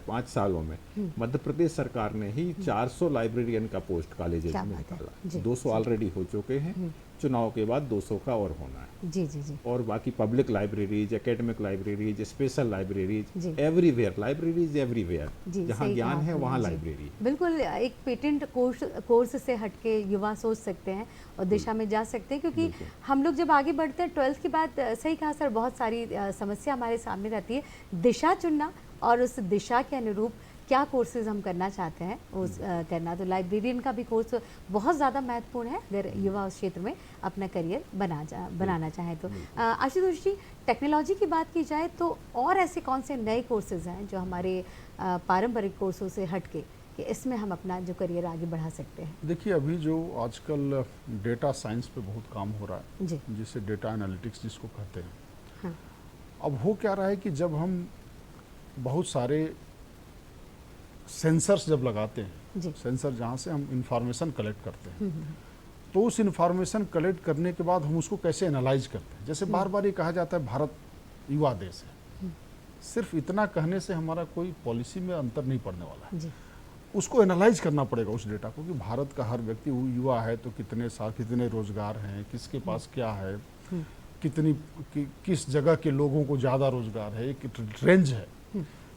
Speaker 3: 5 सालों में मध्य प्रदेश सरकार ने ही 400 लाइब्रेरियन का पोस्ट कॉलेजेस
Speaker 1: क्या
Speaker 3: में
Speaker 1: बात है।
Speaker 3: निकाला।
Speaker 1: जी,
Speaker 3: 200 ऑलरेडी हो चुके हैं, चुनाव के बाद 200 का और होना है।
Speaker 1: जी जी जी
Speaker 3: और बाकी public libraries, academic libraries, special libraries,
Speaker 1: जी।
Speaker 3: एवरीवेयर लाइब्रेरीज, एवरीवेयर
Speaker 1: जी,
Speaker 3: जहाँ
Speaker 1: सही
Speaker 3: ज्ञान
Speaker 1: कहा
Speaker 3: है
Speaker 1: आपने,
Speaker 3: वहाँ
Speaker 1: जी।
Speaker 3: लाइब्रेरी है।
Speaker 1: बिल्कुल एक पेटेंट कोर्स से हटके युवा सोच सकते हैं और दिशा में जा सकते हैं। क्योंकि
Speaker 3: बिल्कुल।
Speaker 1: हम लोग जब आगे बढ़ते हैं 12th के बाद, सही कहा सर, बहुत सारी समस्या हमारे सामने रहती है। दिशा चुनना और उस दिशा के अनुरूप क्या कोर्सेज हम करना चाहते हैं उस करना। तो लाइब्रेरियन का भी कोर्स बहुत ज़्यादा महत्वपूर्ण है अगर युवा उस क्षेत्र में अपना करियर बनाना चाहें तो। आशुतोष जी, टेक्नोलॉजी की बात की जाए तो और ऐसे कौन से नए कोर्सेज हैं जो हमारे पारंपरिक कोर्सों से हटके कि इसमें हम अपना जो करियर आगे बढ़ा सकते हैं?
Speaker 2: देखिए, अभी जो आजकल डेटा साइंस पे बहुत काम हो रहा है,
Speaker 1: जी
Speaker 2: जिसे डेटा एनालिटिक्स जिसको कहते हैं।
Speaker 1: हाँ
Speaker 2: अब हो क्या रहा है कि जब हम बहुत सारे सेंसर्स जब लगाते हैं,
Speaker 1: जी
Speaker 2: सेंसर जहाँ से हम इंफॉर्मेशन कलेक्ट करते हैं, तो उस इंफॉर्मेशन कलेक्ट करने के बाद हम उसको कैसे एनालाइज करते हैं। जैसे बार बार ये कहा जाता है भारत युवा देश है, सिर्फ इतना कहने से हमारा कोई पॉलिसी में अंतर नहीं पड़ने वाला है।
Speaker 1: जी
Speaker 2: उसको एनालाइज करना पड़ेगा उस डेटा को कि भारत का हर व्यक्ति युवा है तो कितने रोजगार हैं, किसके पास क्या है, किस जगह के लोगों को ज़्यादा रोजगार है, एक रेंज है।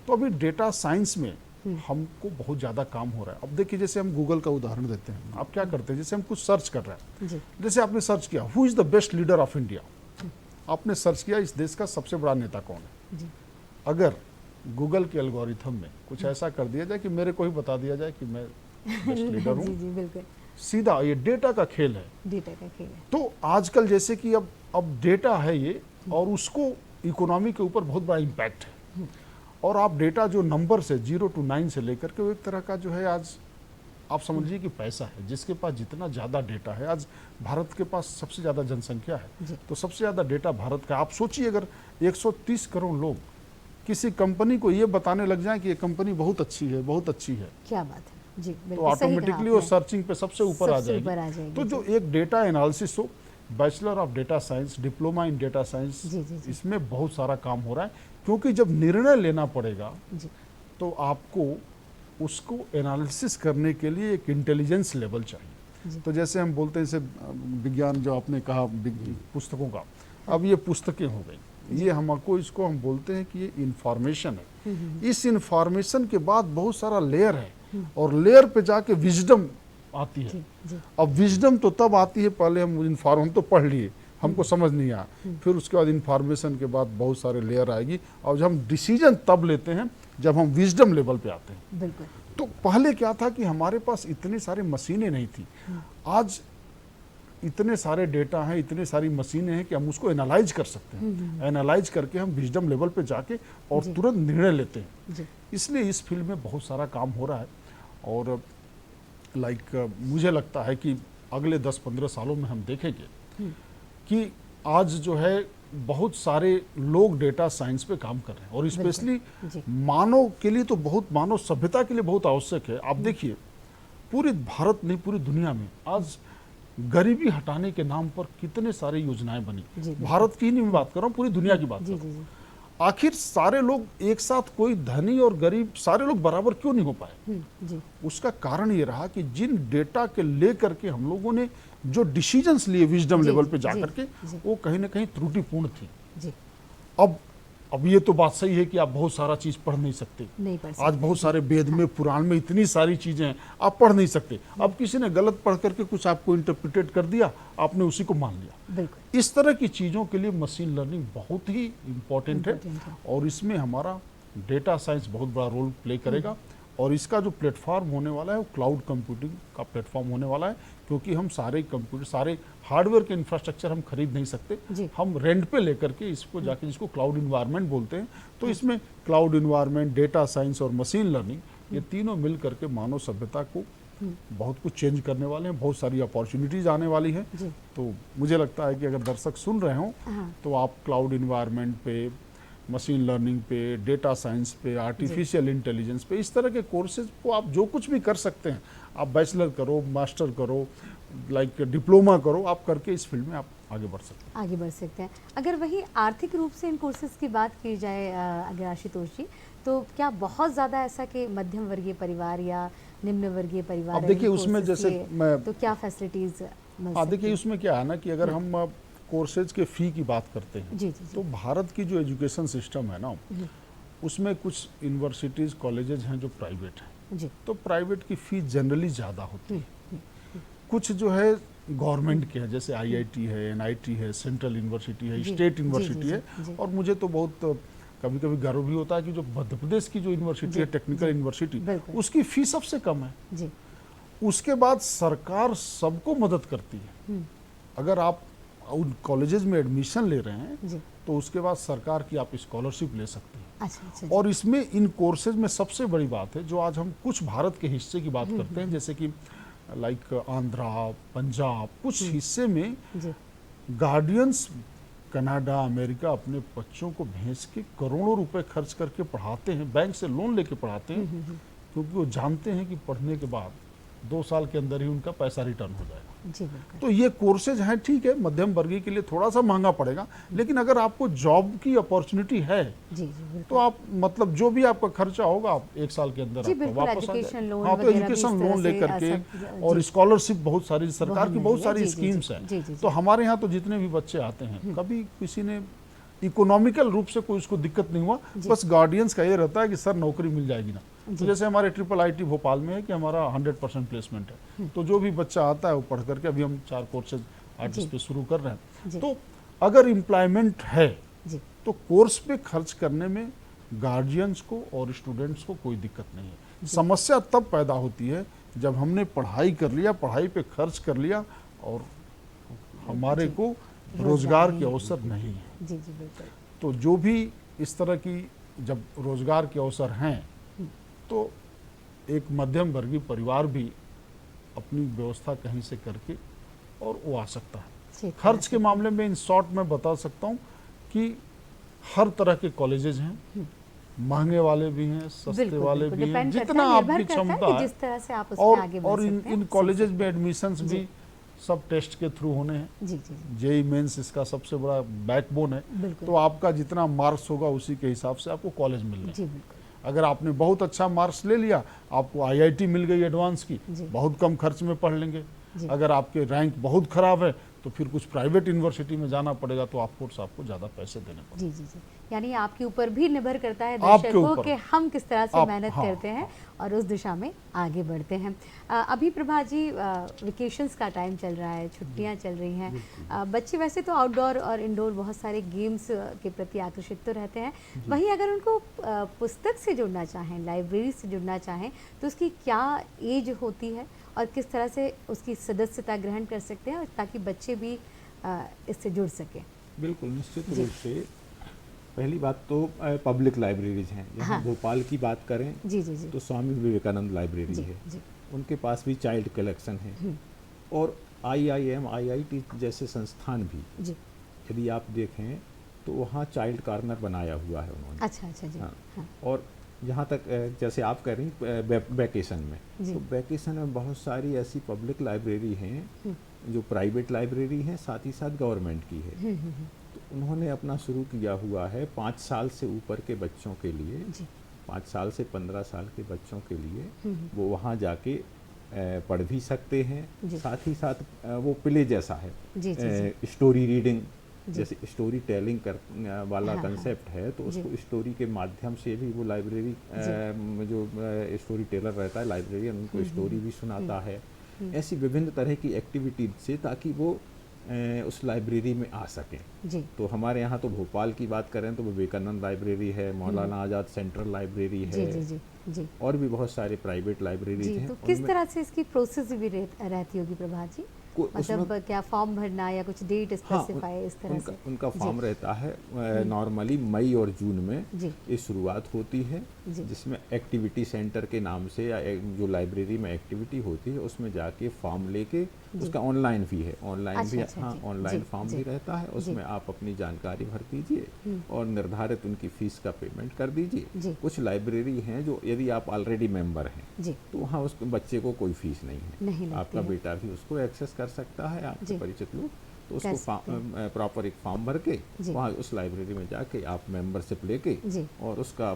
Speaker 2: तो अभी डेटा साइंस में हमको बहुत ज़्यादा काम हो रहा है। अब देखिए, जैसे हम गूगल का उदाहरण देते हैं, आप क्या करते हैं, जैसे हम कुछ सर्च कर रहे हैं,
Speaker 1: जी
Speaker 2: जैसे आपने सर्च किया who is the best leader of India, आपने सर्च किया इस देश का सबसे बड़ा नेता कौन है।
Speaker 1: जी
Speaker 2: अगर गूगल के एल्गोरिथम में कुछ ऐसा कर दिया जाए कि मेरे को ही बता दिया जाए कि मैं बेस्ट लीडर
Speaker 1: जी
Speaker 2: हूँ,
Speaker 1: जी बिल्कुल,
Speaker 2: सीधा ये डेटा का खेल है।
Speaker 1: डेटा का खेल है।
Speaker 2: तो आजकल जैसे कि अब डेटा है ये, और उसको इकोनॉमी के ऊपर बहुत बड़ा इम्पैक्ट है। और आप डेटा जो नंबर से 0 to 9 से लेकर के वो एक तरह का जो है, आज आप समझिए कि पैसा है। जिसके पास जितना ज़्यादा डेटा है, आज भारत के पास सबसे ज़्यादा जनसंख्या
Speaker 1: जी।
Speaker 2: है, तो सबसे ज़्यादा डेटा भारत का। आप सोचिए, अगर 130 करोड़ लोग किसी कंपनी को ये बताने लग जाएं कि ये कंपनी बहुत अच्छी है, बहुत अच्छी है,
Speaker 1: क्या बात है। जी
Speaker 2: तो
Speaker 1: बिल्कुल सही कहा
Speaker 2: ऑटोमेटिकली वो
Speaker 1: आपने।
Speaker 2: सर्चिंग पे सबसे ऊपर आ
Speaker 1: सबसे ऊपर आ
Speaker 2: जाएगी।
Speaker 1: जाएगी,
Speaker 2: तो
Speaker 1: जी।
Speaker 2: जो एक डेटा एनालिसिस हो, bachelor of data science, diploma in data science,
Speaker 1: जी, जी, जी।
Speaker 2: इसमें बहुत सारा काम हो रहा है, क्योंकि जब निर्णय लेना पड़ेगा
Speaker 1: जी,
Speaker 2: तो आपको उसको एनालिसिस करने के लिए एक इंटेलिजेंस लेवल चाहिए।
Speaker 1: जी।
Speaker 2: तो जैसे हम बोलते हैं, जैसे विज्ञान जो आपने कहा पुस्तकों का, अब ये पुस्तकें हो गई, ये हमको इसको हम बोलते हैं कि ये इंफॉर्मेशन है। इस इंफॉर्मेशन के बाद बहुत सारा लेयर है, और लेयर पे जाके विजडम आती है।
Speaker 1: जी, जी।
Speaker 2: अब विजडम तो तब आती है, पहले हम तो पढ़ लिए, हमको समझ नहीं आया, फिर उसके बाद इंफॉर्मेशन के बाद बहुत सारे लेयर आएगी, और जब हम डिसीजन तब लेते हैं जब हम विजडम लेवल पे आते हैं।
Speaker 1: बिल्कुल।
Speaker 2: तो पहले क्या था कि हमारे पास इतनी सारी मशीनें नहीं थी, आज इतने सारे डेटा हैं, इतनी सारी मशीनें हैं कि हम उसको एनालाइज कर सकते हैं। एनालाइज करके हम विजडम लेवल पे जाके और
Speaker 1: जी।
Speaker 2: तुरंत निर्णय लेते हैं।
Speaker 1: जी,
Speaker 2: इसलिए इस फील्ड में बहुत सारा काम हो रहा है, और मुझे लगता है कि अगले 10-15 सालों में हम देखेंगे कि आज जो है बहुत सारे लोग डेटा साइंस पे काम कर रहे हैं, और स्पेशली
Speaker 1: जी।
Speaker 2: मानव के लिए तो बहुत, मानव सभ्यता के लिए बहुत आवश्यक है। आप देखिए, पूरे भारत नहीं, पूरी दुनिया में आज गरीबी हटाने के नाम पर कितने सारे योजनाएं बनी।
Speaker 1: जी, बिल्कुल।
Speaker 2: भारत की ही नहीं मैं बात कर रहा हूँ, पूरी दुनिया की बात कर
Speaker 1: जी,
Speaker 2: रहा हूँ।
Speaker 1: जी, जी।
Speaker 2: आखिर सारे लोग एक साथ, कोई धनी और गरीब सारे लोग बराबर क्यों नहीं हो पाए?
Speaker 1: जी,
Speaker 2: उसका कारण ये रहा कि जिन डेटा के लेकर के हम लोगों ने जो डिसीजंस लिए विजडम
Speaker 1: जी,
Speaker 2: लेवल पे
Speaker 1: जी,
Speaker 2: जाकर के,
Speaker 1: जी।
Speaker 2: वो कहीं ना कहीं त्रुटिपूर्ण थी।
Speaker 1: जी,
Speaker 2: अब ये तो बात सही है कि आप बहुत सारा चीज पढ़ नहीं सकते।
Speaker 1: नहीं पढ़
Speaker 2: आज
Speaker 1: सकते।
Speaker 2: बहुत सारे वेद में, पुराण में इतनी सारी चीजें हैं, आप पढ़ नहीं सकते। अब किसी ने गलत पढ़ करके कुछ आपको इंटरप्रिटेट कर दिया, आपने उसी को मान लिया।
Speaker 1: बिल्कुल।
Speaker 2: इस तरह की चीजों के लिए मशीन लर्निंग बहुत ही इम्पोर्टेंट है,
Speaker 1: Important है।
Speaker 2: और इसमें हमारा डेटा साइंस बहुत बड़ा रोल प्ले करेगा। और इसका जो प्लेटफॉर्म होने वाला है वो क्लाउड कंप्यूटिंग का प्लेटफॉर्म होने वाला है, क्योंकि हम सारे कंप्यूटर, सारे हार्डवेयर के इंफ्रास्ट्रक्चर हम खरीद नहीं सकते,
Speaker 1: जी।
Speaker 2: हम रेंट पे लेकर के इसको जाके, जिसको क्लाउड इन्वायरमेंट बोलते हैं, तो इसमें क्लाउड इन्वायरमेंट, डेटा साइंस और मशीन लर्निंग, ये तीनों मिल करके मानव सभ्यता को बहुत कुछ चेंज करने वाले हैं। बहुत सारी अपॉर्चुनिटीज आने वाली हैं।
Speaker 1: जी।
Speaker 2: तो मुझे लगता है कि अगर दर्शक सुन रहे हों,
Speaker 1: हाँ।
Speaker 2: तो आप क्लाउड इन्वायरमेंट पे, मशीन लर्निंग पे, डेटा साइंस पे, आर्टिफिशियल इंटेलिजेंस पे, इस तरह के कोर्सेज को आप जो कुछ भी कर सकते हैं, आप बैचलर करो, मास्टर करो, डिप्लोमा करो, आप करके इस फील्ड में आप आगे बढ़ सकते हैं।
Speaker 1: आगे बढ़ सकते हैं। अगर वही आर्थिक रूप से इन कोर्सेज की बात की जाए अगर आशुतोष जी, तो क्या बहुत ज़्यादा ऐसा कि मध्यम वर्गीय परिवार या निम्न वर्गीय परिवार,
Speaker 2: अब देखिए
Speaker 1: इन
Speaker 2: उसमें
Speaker 1: कोर्सेज
Speaker 2: जैसे
Speaker 1: के,
Speaker 2: मैं,
Speaker 1: तो क्या फैसिलिटीज मिल
Speaker 2: हाँ
Speaker 1: सकती
Speaker 2: देखिए
Speaker 1: हैं?
Speaker 2: उसमें क्या है ना कि अगर हम कोर्सेज के फ़ी की बात करते हैं,
Speaker 1: जी, जी, जी।
Speaker 2: तो भारत की जो एजुकेशन सिस्टम है ना, उसमें कुछ यूनिवर्सिटीज़, कॉलेजेज हैं जो प्राइवेट हैं,
Speaker 1: जी,
Speaker 2: तो प्राइवेट की फ़ी जनरली ज़्यादा होती है। कुछ जो है गवर्नमेंट के हैं, जैसे आईआईटी है, एनआईटी है, सेंट्रल यूनिवर्सिटी है,
Speaker 1: जी,
Speaker 2: स्टेट
Speaker 1: जी,
Speaker 2: यूनिवर्सिटी
Speaker 1: जी,
Speaker 2: है।
Speaker 1: जी।
Speaker 2: और मुझे तो बहुत कभी कभी गर्व भी होता है कि जो मध्य प्रदेश की जो यूनिवर्सिटी
Speaker 1: जी,
Speaker 2: है, टेक्निकल
Speaker 1: जी,
Speaker 2: यूनिवर्सिटी,
Speaker 1: बिल्कुल।
Speaker 2: उसकी फ़ी सबसे कम है।
Speaker 1: जी,
Speaker 2: उसके बाद सरकार सबको मदद करती है। अगर आप उन कॉलेजेस में एडमिशन ले रहे हैं,
Speaker 1: जी।
Speaker 2: तो उसके बाद सरकार की आप स्कॉलरशिप ले सकते हैं।
Speaker 1: अच्छा, अच्छा।
Speaker 2: और इसमें इन कोर्सेज में सबसे बड़ी बात है, जो आज हम कुछ भारत के हिस्से की बात करते हैं, जैसे कि लाइक आंध्रा, पंजाब, कुछ हिस्से में
Speaker 1: जी,
Speaker 2: गार्डियंस कनाडा, अमेरिका अपने बच्चों को भेज के करोड़ों रुपए खर्च करके पढ़ाते हैं, बैंक से लोन लेके पढ़ाते हैं, क्योंकि वो जानते हैं कि पढ़ने के बाद 2 साल के अंदर ही उनका पैसा रिटर्न हो जाएगा।
Speaker 1: जी, बिल्कुल।
Speaker 2: तो ये कोर्सेज हैं, ठीक है, मध्यम वर्गीय के लिए थोड़ा सा महंगा पड़ेगा, लेकिन अगर आपको जॉब की अपॉर्चुनिटी है,
Speaker 1: जी, जी, बिल्कुल।
Speaker 2: तो आप मतलब जो भी आपका खर्चा होगा, आप 1 साल के अंदर
Speaker 1: जी,
Speaker 2: आपका
Speaker 1: बिल्कुल,
Speaker 2: वापस आ
Speaker 1: एजुकेशन
Speaker 2: जाए।
Speaker 1: लोन
Speaker 2: हाँ, तो
Speaker 1: वगैरह भी
Speaker 2: एजुकेशन
Speaker 1: इस तरह
Speaker 2: लोन
Speaker 1: से
Speaker 2: लेकर के,
Speaker 1: सब,
Speaker 2: और
Speaker 1: जी।
Speaker 2: स्कॉलरशिप बहुत सारी, सरकार
Speaker 1: वो
Speaker 2: की
Speaker 1: मिल
Speaker 2: बहुत
Speaker 1: रही है,
Speaker 2: सारी
Speaker 1: जी, जी,
Speaker 2: स्कीम्स
Speaker 1: जी,
Speaker 2: हैं।
Speaker 1: जी, जी,
Speaker 2: तो
Speaker 1: जी।
Speaker 2: हमारे यहाँ तो जितने भी बच्चे आते हैं, कभी किसी ने इकोनॉमिकल रूप से कोई उसको दिक्कत नहीं हुआ, बस गार्डियंस का ये रहता है कि सर नौकरी मिल जाएगी ना। तो जैसे हमारे IIIT भोपाल में है कि हमारा 100% प्लेसमेंट है, तो जो भी बच्चा आता है वो पढ़ करके, अभी हम 4 कोर्सेज आर्टिस्ट पे शुरू कर रहे
Speaker 1: जी।
Speaker 2: हैं। तो अगर एम्प्लॉयमेंट है,
Speaker 1: जी,
Speaker 2: तो कोर्स पे खर्च करने में गार्जियंस को और स्टूडेंट्स को कोई दिक्कत नहीं है। समस्या तब पैदा होती है जब हमने पढ़ाई कर लिया, पढ़ाई पे खर्च कर लिया, और हमारे
Speaker 1: जी।
Speaker 2: को रोजगार के अवसर नहीं है।
Speaker 1: जी, जी, बिल्कुल।
Speaker 2: तो जो भी इस तरह की जब रोजगार के अवसर हैं, तो एक मध्यम वर्गीय परिवार भी अपनी व्यवस्था कहीं से करके और वो आ सकता है।
Speaker 1: ठीक है,
Speaker 2: खर्च के मामले में इन शॉर्ट में बता सकता हूँ कि हर तरह के कॉलेजेस हैं, महंगे वाले भी हैं, सस्ते
Speaker 1: बिल्कुल,
Speaker 2: वाले
Speaker 1: बिल्कुल,
Speaker 2: भी हैं,
Speaker 1: डिपेंड करता
Speaker 2: जितना
Speaker 1: है, निर्भर
Speaker 2: आपकी
Speaker 1: करता है
Speaker 2: क्षमता
Speaker 1: कि
Speaker 2: है।
Speaker 1: जिस तरह से आप उसमें आगे बढ़
Speaker 2: और
Speaker 1: सकते हैं,
Speaker 2: इन
Speaker 1: सीख
Speaker 2: कॉलेजेस
Speaker 1: सकते
Speaker 2: में एडमिशंस भी सब टेस्ट के थ्रू होने हैं।
Speaker 1: जी जी जी
Speaker 2: जेई मेंस इसका सबसे बड़ा बैकबोन है।
Speaker 1: बिल्कुल।
Speaker 2: तो आपका जितना मार्क्स होगा उसी के हिसाब से आपको कॉलेज मिल रहा है।
Speaker 1: जी बिल्कुल।
Speaker 2: अगर आपने बहुत अच्छा मार्क्स ले लिया, आपको आईआईटी मिल गई एडवांस की,
Speaker 1: जी।
Speaker 2: बहुत कम खर्च में पढ़ लेंगे।
Speaker 1: जी।
Speaker 2: अगर आपके रैंक बहुत खराब है तो फिर कुछ प्राइवेट यूनिवर्सिटी में जाना पड़ेगा, तो आपको ज़्यादा पैसे देने पड़ेंगे।
Speaker 1: जी जी जी, यानी आपके ऊपर भी निर्भर करता है
Speaker 2: आपके
Speaker 1: दर्शकों
Speaker 2: ऊपर।
Speaker 1: कि हम किस तरह से मेहनत
Speaker 2: हाँ,
Speaker 1: करते हैं और उस दिशा में आगे बढ़ते हैं। अभी प्रभा जी वेकेशंस का टाइम चल रहा है, छुट्टियां चल रही हैं, बच्चे वैसे तो आउटडोर और इंडोर बहुत सारे गेम्स के प्रति आकर्षित तो रहते हैं, वहीं अगर उनको पुस्तक से जुड़ना चाहें, लाइब्रेरी से जुड़ना चाहें, तो उसकी क्या एज होती है और किस तरह से उसकी सदस्यता ग्रहण कर सकते हैं ताकि बच्चे भी इससे जुड़ सकें?
Speaker 3: बिल्कुल, निश्चित रूप से पहली बात तो पब्लिक लाइब्रेरीज हैं। यहाँ
Speaker 1: हाँ।
Speaker 3: भोपाल की बात करें
Speaker 1: जी जी जी
Speaker 3: तो स्वामी विवेकानंद लाइब्रेरी
Speaker 1: जी
Speaker 3: है,
Speaker 1: जी
Speaker 3: उनके पास भी चाइल्ड कलेक्शन है। और IIM, IIT जैसे संस्थान भी
Speaker 1: जी।
Speaker 3: यदि आप देखें तो वहाँ चाइल्ड कॉर्नर बनाया हुआ है उन्होंने।
Speaker 1: अच्छा अच्छा जी।
Speaker 3: हाँ।
Speaker 1: हाँ।
Speaker 3: और जहाँ तक जैसे आप कह रही वैकेशन में,
Speaker 1: जी।
Speaker 3: तो वैकेशन में बहुत सारी ऐसी पब्लिक लाइब्रेरी हैं जो प्राइवेट लाइब्रेरी हैं, साथ ही साथ गवर्नमेंट की है। तो उन्होंने अपना शुरू किया हुआ है 5 साल से ऊपर के बच्चों के लिए,
Speaker 1: जी
Speaker 3: 5 साल से 15 साल के बच्चों के लिए वो वहाँ जाके पढ़ भी सकते हैं।
Speaker 1: जी।
Speaker 3: साथ ही साथ वो प्ले जैसा है,
Speaker 1: जी जी जी
Speaker 3: स्टोरी रीडिंग
Speaker 1: जी।
Speaker 3: जैसे स्टोरी टेलिंग वाला
Speaker 1: हाँ, हाँ।
Speaker 3: कंसेप्ट है, तो
Speaker 1: जी।
Speaker 3: उसको स्टोरी के माध्यम से भी वो लाइब्रेरी जो स्टोरी टेलर रहता है, लाइब्रेरियन, उनको स्टोरी भी सुनाता है। ऐसी विभिन्न तरह की एक्टिविटीज से ताकि वो उस लाइब्रेरी में आ सकें।
Speaker 1: जी
Speaker 3: तो हमारे यहाँ तो भोपाल की बात करें तो विवेकानंद लाइब्रेरी है, मौलाना आज़ाद सेंट्रल लाइब्रेरी
Speaker 1: जी
Speaker 3: है,
Speaker 1: जी जी जी
Speaker 3: और भी बहुत सारे प्राइवेट लाइब्रेरीज
Speaker 1: जी।
Speaker 3: हैं।
Speaker 1: तो किस
Speaker 3: उनमें
Speaker 1: तरह से इसकी प्रोसेस भी रहती होगी प्रभा जी? मतलब क्या फॉर्म भरना या कुछ डेट स्पेसिफाई इस तरह से?
Speaker 3: उनका
Speaker 1: जी।
Speaker 3: फॉर्म रहता है, नॉर्मली मई और जून में
Speaker 1: जी
Speaker 3: ये शुरुआत होती है,
Speaker 1: जी
Speaker 3: जिसमें एक्टिविटी सेंटर के नाम से या जो लाइब्रेरी में एक्टिविटी होती है उसमें जाके फॉर्म लेके, उसका ऑनलाइन भी है, ऑनलाइन
Speaker 1: अच्छा,
Speaker 3: भी,
Speaker 1: अच्छा,
Speaker 3: हाँ
Speaker 1: जी,
Speaker 3: ऑनलाइन
Speaker 1: जी,
Speaker 3: फॉर्म
Speaker 1: जी,
Speaker 3: भी रहता है, उसमें आप अपनी जानकारी भर दीजिए और निर्धारित उनकी फीस का पेमेंट कर
Speaker 1: जी।
Speaker 3: दीजिए। कुछ लाइब्रेरी हैं जो यदि आप ऑलरेडी मेंबर हैं
Speaker 1: जी
Speaker 3: तो वहाँ उस बच्चे को कोई फीस नहीं है,
Speaker 1: नहीं लगती
Speaker 3: आपका
Speaker 1: है।
Speaker 3: बेटा भी उसको एक्सेस कर सकता है, आपके
Speaker 1: जी।
Speaker 3: परिचित लोग, तो
Speaker 1: कर
Speaker 3: उसको
Speaker 1: सकते
Speaker 3: प्रॉपर एक फॉर्म भर के
Speaker 1: जी।
Speaker 3: वहाँ उस लाइब्रेरी में जाके आप मेंबरशिप लेके
Speaker 1: जी
Speaker 3: और उसका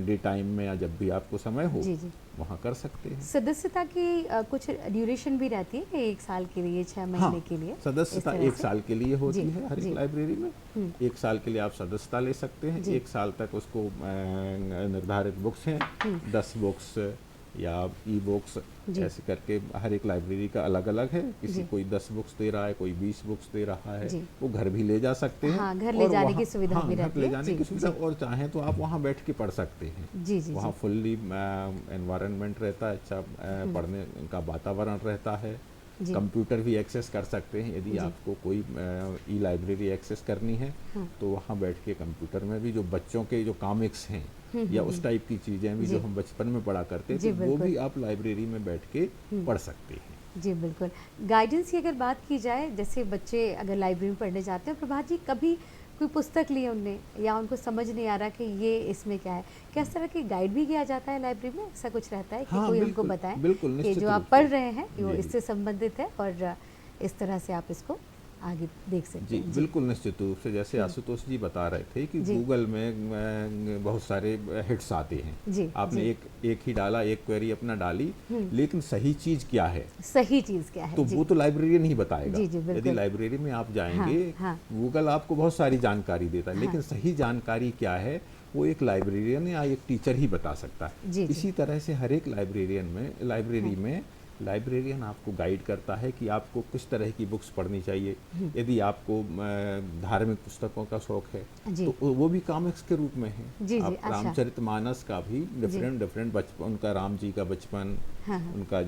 Speaker 3: डे टाइम में या जब भी आपको समय हो
Speaker 1: जी जी।
Speaker 3: वहाँ कर सकते हैं।
Speaker 1: सदस्यता की कुछ ड्यूरेशन भी रहती है कि 1 साल के लिए, 6 महीने के लिए?
Speaker 3: सदस्यता
Speaker 1: इस तरह
Speaker 3: 1
Speaker 1: से?
Speaker 3: साल के लिए होती
Speaker 1: जी,
Speaker 3: है हर
Speaker 1: जी।
Speaker 3: एक लाइब्रेरी में। 1 साल के लिए आप सदस्यता ले सकते हैं।
Speaker 1: जी।
Speaker 3: 1 साल तक उसको निर्धारित बुक्स हैं, 10 बुक्स या ई बुक्स,
Speaker 1: जी।
Speaker 3: ऐसे करके हर एक लाइब्रेरी का अलग अलग है। किसी
Speaker 1: जी।
Speaker 3: कोई 10 बुक्स दे रहा है, कोई 20 बुक्स दे रहा है,
Speaker 1: जी।
Speaker 3: वो घर भी ले जा सकते हैं।
Speaker 1: हाँ, घर ले
Speaker 3: और
Speaker 1: जाने
Speaker 3: वहाँ-
Speaker 1: की सुविधा
Speaker 3: हाँ,
Speaker 1: भी
Speaker 3: घर
Speaker 1: रहती
Speaker 3: ले
Speaker 1: है।
Speaker 3: जाने
Speaker 1: जी,
Speaker 3: की सुविधा,
Speaker 1: जी।
Speaker 3: और चाहें तो आप वहाँ बैठ के पढ़ सकते हैं।
Speaker 1: जी जी
Speaker 3: वहाँ
Speaker 1: जी
Speaker 3: फुल्ली एनवायरनमेंट रहता है, अच्छा पढ़ने का वातावरण रहता है।
Speaker 1: जी।
Speaker 3: कंप्यूटर भी एक्सेस कर सकते हैं यदि
Speaker 1: जी।
Speaker 3: आपको कोई ई लाइब्रेरी एक्सेस करनी है,
Speaker 1: हाँ।
Speaker 3: तो वहाँ बैठ के कंप्यूटर में भी जो बच्चों के जो कॉमिक्स हैं या उस टाइप की चीज़ें भी
Speaker 1: जी।
Speaker 3: जो हम बचपन में पढ़ा करते
Speaker 1: जी,
Speaker 3: थे, वो
Speaker 1: बिल्कुल।
Speaker 3: भी आप लाइब्रेरी में बैठ के पढ़ सकते हैं।
Speaker 1: जी बिल्कुल। गाइडेंस की अगर बात की जाए, जैसे बच्चे अगर लाइब्रेरी में पढ़ने जाते हैं, प्रभात जी कभी कोई पुस्तक ली उनने या उनको समझ नहीं आ रहा कि ये इसमें क्या है, क्या इस तरह की गाइड भी किया जाता है लाइब्रेरी में? ऐसा कुछ रहता है कि
Speaker 3: हाँ,
Speaker 1: कोई उनको
Speaker 3: बिल्कुल,
Speaker 1: बताए
Speaker 3: बिल्कुल,
Speaker 1: कि
Speaker 3: निश्चित
Speaker 1: जो आप
Speaker 3: रूप
Speaker 1: पढ़
Speaker 3: से।
Speaker 1: रहे हैं वो
Speaker 3: जी,
Speaker 1: इससे संबंधित है और इस तरह से आप इसको आगे देख सकते
Speaker 3: जी
Speaker 1: हैं?
Speaker 3: बिल्कुल, निश्चित रूप से। जैसे आशुतोष जी बता रहे थे कि
Speaker 1: जी।
Speaker 3: गूगल में बहुत सारे हिट्स आते हैं।
Speaker 1: जी,
Speaker 3: आपने
Speaker 1: जी।
Speaker 3: एक ही डाला, एक क्वेरी अपना डाली, लेकिन सही चीज़ क्या है
Speaker 1: सही चीज़ क्या है?
Speaker 3: तो
Speaker 1: जी।
Speaker 3: वो तो लाइब्रेरियन ही बताएगा।
Speaker 1: जी, जी, बिल्कुल।
Speaker 3: यदि लाइब्रेरी में आप जाएंगे,
Speaker 1: हाँ।
Speaker 3: गूगल आपको बहुत सारी जानकारी देता है, लेकिन सही जानकारी क्या है वो एक लाइब्रेरियन या एक टीचर ही बता सकता है।
Speaker 1: जी, जी।
Speaker 3: इसी तरह से हर एक लाइब्रेरी में लाइब्रेरियन आपको गाइड करता है कि आपको किस तरह की बुक्स पढ़नी चाहिए। यदि आपको धार्मिक पुस्तकों का शौक है
Speaker 1: जी।
Speaker 3: तो वो भी कॉमिक्स के रूप में है।
Speaker 1: जी, जी,
Speaker 3: आप
Speaker 1: अच्छा।
Speaker 3: रामचरितमानस का भी डिफरेंट बचपन, उनका राम जी का बचपन,
Speaker 1: हाँ, हाँ।
Speaker 3: उनका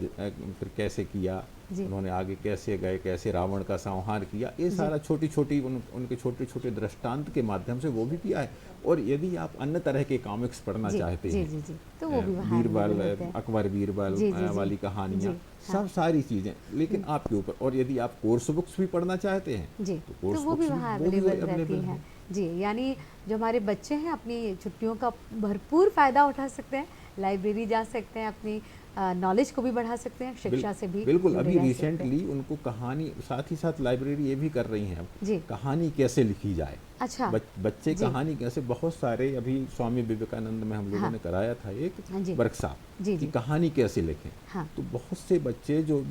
Speaker 3: फिर कैसे किया,
Speaker 1: जी।
Speaker 3: उन्होंने आगे कैसे गए, कैसे रावण का संहार किया, ये सारा छोटी छोटी उनके छोटे छोटे दृष्टांत के माध्यम से वो भी किया है। और यदि आप अन्य तरह के कॉमिक्स पढ़ना
Speaker 1: जी,
Speaker 3: चाहते
Speaker 1: जी,
Speaker 3: हैं,
Speaker 1: जी, जी, तो वो भी वहाँ
Speaker 3: बीरबल,
Speaker 1: available होते हैं।
Speaker 3: अकबर बीरबल
Speaker 1: जी, जी, जी।
Speaker 3: वाली कहानियाँ,
Speaker 1: जी,
Speaker 3: सब सारी चीज़ें, लेकिन आपके ऊपर। और यदि आप कोर्स बुक्स भी पढ़ना चाहते हैं
Speaker 1: जी,
Speaker 3: तो
Speaker 1: तो
Speaker 3: कोर्स
Speaker 1: वो भी
Speaker 3: बुक्स
Speaker 1: वहाँ
Speaker 3: वो भी
Speaker 1: अवेलेबल रहती
Speaker 3: available
Speaker 1: हैं। जी, यानी जो हमारे बच्चे हैं अपनी छुट्टियों का भरपूर फ़ायदा उठा सकते हैं, लाइब्रेरी जा सकते हैं, अपनी नॉलेज को भी बढ़ा सकते हैं, शिक्षा से भी
Speaker 3: बिल्कुल।
Speaker 1: जुड़े
Speaker 3: अभी
Speaker 1: रह सकते हैं।
Speaker 3: रिसेंटली उनको कहानी, साथ ही साथ लाइब्रेरी ये भी कर रही हैं
Speaker 1: जी।
Speaker 3: अब कहानी कैसे लिखी जाए।
Speaker 1: अच्छा।
Speaker 3: बच्चे
Speaker 1: जी।
Speaker 3: कहानी कैसे, बहुत सारे अभी स्वामी विवेकानंद में हम लोगों
Speaker 1: हाँ।
Speaker 3: ने कराया था एक
Speaker 1: जी।
Speaker 3: वर्कशॉप
Speaker 1: जी,
Speaker 3: कि
Speaker 1: जी।
Speaker 3: कहानी कैसे लिखें।
Speaker 1: हाँ।
Speaker 3: तो बहुत से बच्चे जो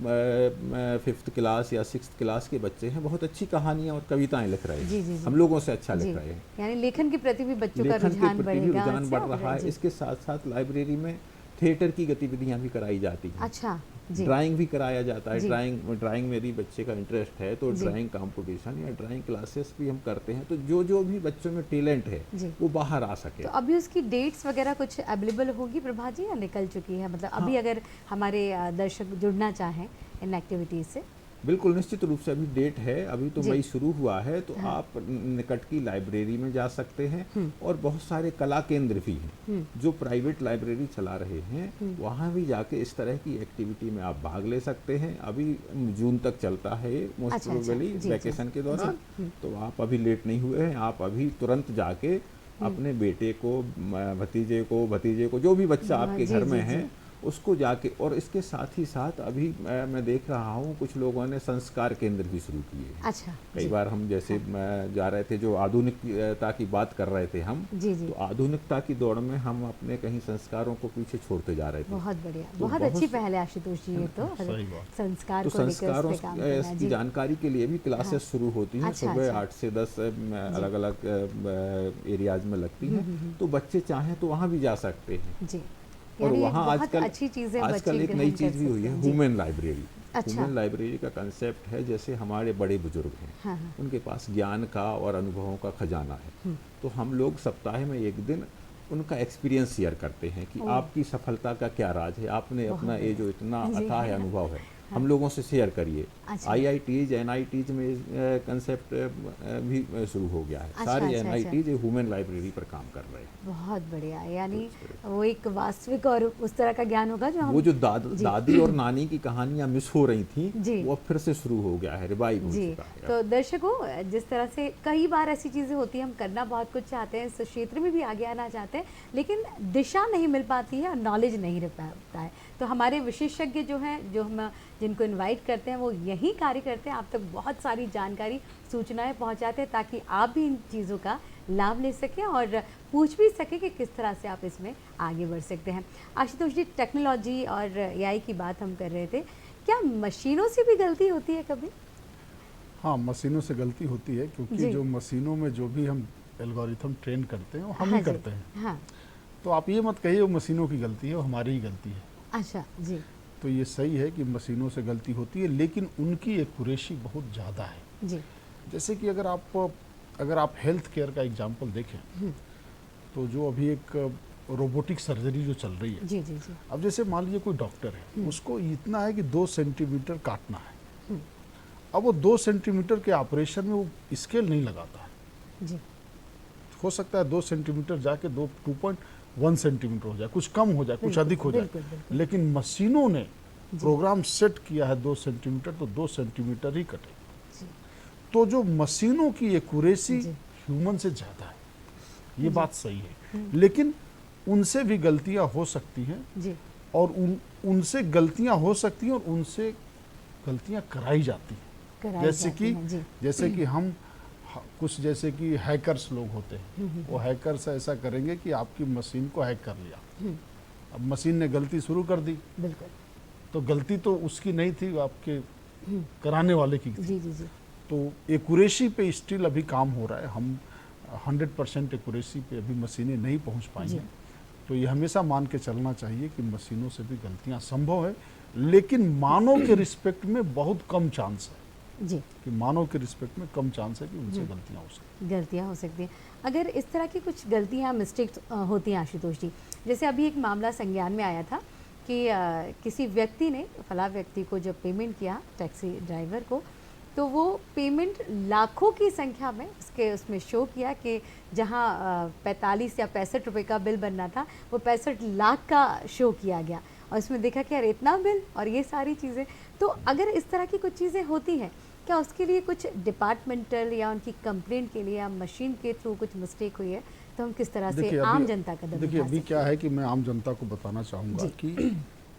Speaker 3: 5th क्लास या 6th क्लास के बच्चे हैं, बहुत अच्छी कहानियाँ और कविताएं लिख रहे हैं।
Speaker 1: जी, जी, जी।
Speaker 3: हम लोगों से अच्छा
Speaker 1: जी।
Speaker 3: लिख रहे हैं।
Speaker 1: यानी लेखन के प्रति भी बच्चों का
Speaker 3: लेखन के
Speaker 1: रुझान
Speaker 3: प्रति भी
Speaker 1: बढ़ेगा
Speaker 3: रुझान
Speaker 1: इससे
Speaker 3: बढ़
Speaker 1: और-
Speaker 3: रहा है।
Speaker 1: जी।
Speaker 3: इसके साथ साथ लाइब्रेरी में थिएटर की गतिविधियां भी कराई जाती हैं।
Speaker 1: अच्छा। जी।
Speaker 3: ड्राइंग भी कराया जाता है।
Speaker 1: जी।
Speaker 3: ड्राइंग में भी बच्चे का इंटरेस्ट है तो
Speaker 1: जी।
Speaker 3: ड्राइंग कंपटीशन या ड्राइंग क्लासेस भी हम करते हैं, तो जो भी बच्चों में टैलेंट है
Speaker 1: जी।
Speaker 3: वो बाहर आ सके।
Speaker 1: तो अभी उसकी डेट्स वगैरह कुछ अवेलेबल होगी प्रभा जी, या निकल चुकी है? मतलब अभी अगर हमारे दर्शक जुड़ना चाहें इन एक्टिविटीज से?
Speaker 3: बिल्कुल, निश्चित रूप से अभी डेट है। अभी तो
Speaker 1: जी।
Speaker 3: मई शुरू हुआ है, तो
Speaker 1: हाँ।
Speaker 3: आप निकट की लाइब्रेरी में जा सकते हैं।
Speaker 1: हम्म।
Speaker 3: और बहुत सारे कला केंद्र भी हैं
Speaker 1: हम्म।
Speaker 3: जो प्राइवेट लाइब्रेरी चला रहे हैं। वहाँ भी जाके इस तरह की एक्टिविटी में आप भाग ले सकते हैं। अभी जून तक चलता है ये, मोस्ट
Speaker 1: अच्छा,
Speaker 3: प्रोबेबली
Speaker 1: जी, जी।
Speaker 3: वैकेशन के दौरान।
Speaker 1: जी।
Speaker 3: तो आप अभी लेट नहीं हुए हैं, आप अभी तुरंत जाके अपने बेटे को, भतीजे को जो भी बच्चा
Speaker 1: हाँ,
Speaker 3: आपके
Speaker 1: जी,
Speaker 3: घर
Speaker 1: जी,
Speaker 3: में
Speaker 1: जी।
Speaker 3: है उसको जाके। और इसके साथ ही साथ अभी मैं देख रहा हूँ कुछ लोगों ने संस्कार केंद्र भी शुरू किए हैं।
Speaker 1: अच्छा।
Speaker 3: कई
Speaker 1: जी।
Speaker 3: बार हम जैसे जा रहे थे, जो आधुनिकता की बात कर रहे थे हम,
Speaker 1: जी, जी।
Speaker 3: तो आधुनिकता की दौड़ में हम अपने कहीं संस्कारों को पीछे छोड़ते जा रहे थे।
Speaker 1: बहुत बढ़िया,
Speaker 3: तो
Speaker 1: बहुत अच्छी पहल है आशुतोष जी ये तो।
Speaker 2: सही बात।
Speaker 1: संस्कार
Speaker 3: तो
Speaker 1: को लेकर इस
Speaker 3: संस्कारों
Speaker 1: पे काम करना।
Speaker 3: की
Speaker 1: जी।
Speaker 3: जानकारी के लिए भी क्लासेस शुरू होती हैं।
Speaker 1: अच्छा,
Speaker 3: सुबह
Speaker 1: अच्छा।
Speaker 3: 8 से 10 अलग अलग एरियाज में लगती हैं। तो बच्चे चाहें तो वहाँ भी जा सकते हैं।
Speaker 1: जी।
Speaker 3: और
Speaker 1: यानी
Speaker 3: वहाँ
Speaker 1: बहुत
Speaker 3: आजकल
Speaker 1: अच्छी चीजें
Speaker 3: आजकल
Speaker 1: बच्चे
Speaker 3: एक नई
Speaker 1: ग्रहण
Speaker 3: चीज़
Speaker 1: कर
Speaker 3: भी हुई
Speaker 1: सकते
Speaker 3: है,
Speaker 1: हैं। जी।
Speaker 3: Women library.
Speaker 1: अच्छा।
Speaker 3: वुमेन लाइब्रेरी का कंसेप्ट है, जैसे हमारे बड़े बुजुर्ग हैं,
Speaker 1: हाँ, हाँ।
Speaker 3: उनके पास ज्ञान का और अनुभवों का खजाना है। तो हम लोग सप्ताह में एक दिन उनका एक्सपीरियंस शेयर करते हैं कि आपकी सफलता का क्या राज है, आपने
Speaker 1: बहुत
Speaker 3: अपना ये
Speaker 1: बढ़िया।
Speaker 3: जो इतना
Speaker 1: जी।
Speaker 3: अथाह अनुभव है हम लोगों से शेयर करिए।
Speaker 1: अच्छा।
Speaker 3: IITs NITs में कंसेप्ट भी शुरू हो गया है।
Speaker 1: अच्छा,
Speaker 3: सारे
Speaker 1: अच्छा,
Speaker 3: NITs वुमेन लाइब्रेरी पर काम कर रहे हैं।
Speaker 1: बहुत बढ़िया। यानी वो एक वास्तविक और उस तरह का ज्ञान होगा जो हम
Speaker 3: वो जो दादी और नानी की कहानियां मिस हो रही थी,
Speaker 1: जी।
Speaker 3: वो फिर से शुरू हो गया है, रिवाइव हो
Speaker 1: जी।
Speaker 3: चुका है।
Speaker 1: तो दर्शकों, जिस तरह से कई बार ऐसी चीज़ें होती हैं, हम करना बहुत कुछ चाहते हैं, इस क्षेत्र में भी आगे आना चाहते हैं, लेकिन दिशा नहीं मिल पाती है और नॉलेज नहीं रह पाता है। तो हमारे विशेषज्ञ जो हैं, जो हम जिनको इनवाइट करते हैं, वो यही कार्य करते हैं, आप तक बहुत सारी जानकारी, सूचनाएं पहुंचाते हैं, ताकि आप भी इन चीज़ों का लाभ ले सकें और पूछ भी सकें कि किस तरह से आप इसमें आगे बढ़ सकते हैं। आशुतोष जी, टेक्नोलॉजी और AI की बात हम कर रहे थे, क्या मशीनों से भी गलती होती है कभी?
Speaker 2: हाँ, मशीनों से गलती होती है, क्योंकि
Speaker 1: जी।
Speaker 2: जो मशीनों में जो भी हम एल्गोरिथम ट्रेन करते हैं वो हम
Speaker 1: हाँ
Speaker 2: ही
Speaker 1: जी।
Speaker 2: करते हैं।
Speaker 1: हाँ।
Speaker 2: तो आप ये मत कहिए वो मशीनों की गलती है, वो हमारी ही गलती है।
Speaker 1: अच्छा। जी।
Speaker 2: तो ये सही है कि मशीनों से गलती होती है, लेकिन उनकी एक्यूरेसी बहुत ज़्यादा है।
Speaker 1: जी।
Speaker 2: जैसे कि अगर आप हेल्थ केयर का एग्जांपल देखें, तो जो अभी एक रोबोटिक सर्जरी जो चल रही है,
Speaker 1: जी। जी। जी।
Speaker 2: अब जैसे मान लीजिए कोई डॉक्टर है, उसको इतना है कि 2 सेंटीमीटर काटना है। अब वो 2 सेंटीमीटर के ऑपरेशन में वो स्केल नहीं लगाता है।
Speaker 1: जी।
Speaker 2: हो सकता है 2 सेंटीमीटर जाके 2.1 सेंटीमीटर हो जाए, कुछ कम हो जाए, कुछ अधिक हो जाए,
Speaker 1: बिल्कुल, बिल्कुल।
Speaker 2: लेकिन मशीनों ने प्रोग्राम सेट किया है 2 सेंटीमीटर, तो 2 सेंटीमीटर ही कटे।
Speaker 1: जी।
Speaker 2: तो जो मशीनों की एक्यूरेसी
Speaker 1: जी।
Speaker 2: ह्यूमन से ज़्यादा है, ये बात सही है, लेकिन उनसे भी गलतियां हो सकती हैं,
Speaker 1: जी।
Speaker 2: और उनसे गलतियां हो सकती हैं और उनसे गलतियां कराई जाती हैं।
Speaker 1: कराई
Speaker 2: जैसे
Speaker 1: जाती
Speaker 2: कि
Speaker 1: हैं। जी।
Speaker 2: कुछ जैसे कि हैकर्स लोग होते हैं, वो हैकर्स ऐसा करेंगे कि आपकी मशीन को हैक कर लिया। अब मशीन ने गलती शुरू कर दी,
Speaker 1: बिल्कुल।
Speaker 2: तो गलती तो उसकी नहीं थी, आपके कराने वाले की थी।
Speaker 1: जी। जी। जी।
Speaker 2: तो एक्यूरेसी पे स्टिल अभी काम हो रहा है। हम 100% एक्यूरेसी पे अभी मशीनें नहीं पहुंच पाई
Speaker 1: जी।
Speaker 2: हैं। तो ये हमेशा मान के चलना चाहिए कि मशीनों से भी गलतियां संभव है, लेकिन मानव के रिस्पेक्ट में बहुत कम चांस है,
Speaker 1: जी।
Speaker 2: कि मानव के रिस्पेक्ट में कम चांस है कि उनसे गलतियां हो सकती
Speaker 1: गलतियां हो सकती हैं। अगर इस तरह की कुछ गलतियां, मिस्टेक्स होती हैं आशुतोष जी, जैसे अभी एक मामला संज्ञान में आया था कि किसी व्यक्ति ने, फला व्यक्ति को जब पेमेंट किया टैक्सी ड्राइवर को, तो वो पेमेंट लाखों की संख्या में उसमें शो किया कि जहां 45 या 65 रुपए का बिल बनना था, वो 65 लाख का शो किया गया, और इसमें देखा कि यार इतना बिल और ये सारी चीज़ें। तो अगर इस तरह की कुछ चीज़ें होती हैं, क्या उसके लिए कुछ डिपार्टमेंटल या उनकी कंप्लेंट के लिए या मशीन के थ्रू कुछ मिस्टेक हुई है, तो हम किस तरह से
Speaker 2: देखिए
Speaker 1: आम
Speaker 2: अभी-
Speaker 1: जनता कदम
Speaker 2: देखिए
Speaker 1: उठा
Speaker 2: अभी
Speaker 1: सकते
Speaker 2: क्या है कि मैं आम जनता को बताना चाहूँगा
Speaker 1: जी।
Speaker 2: कि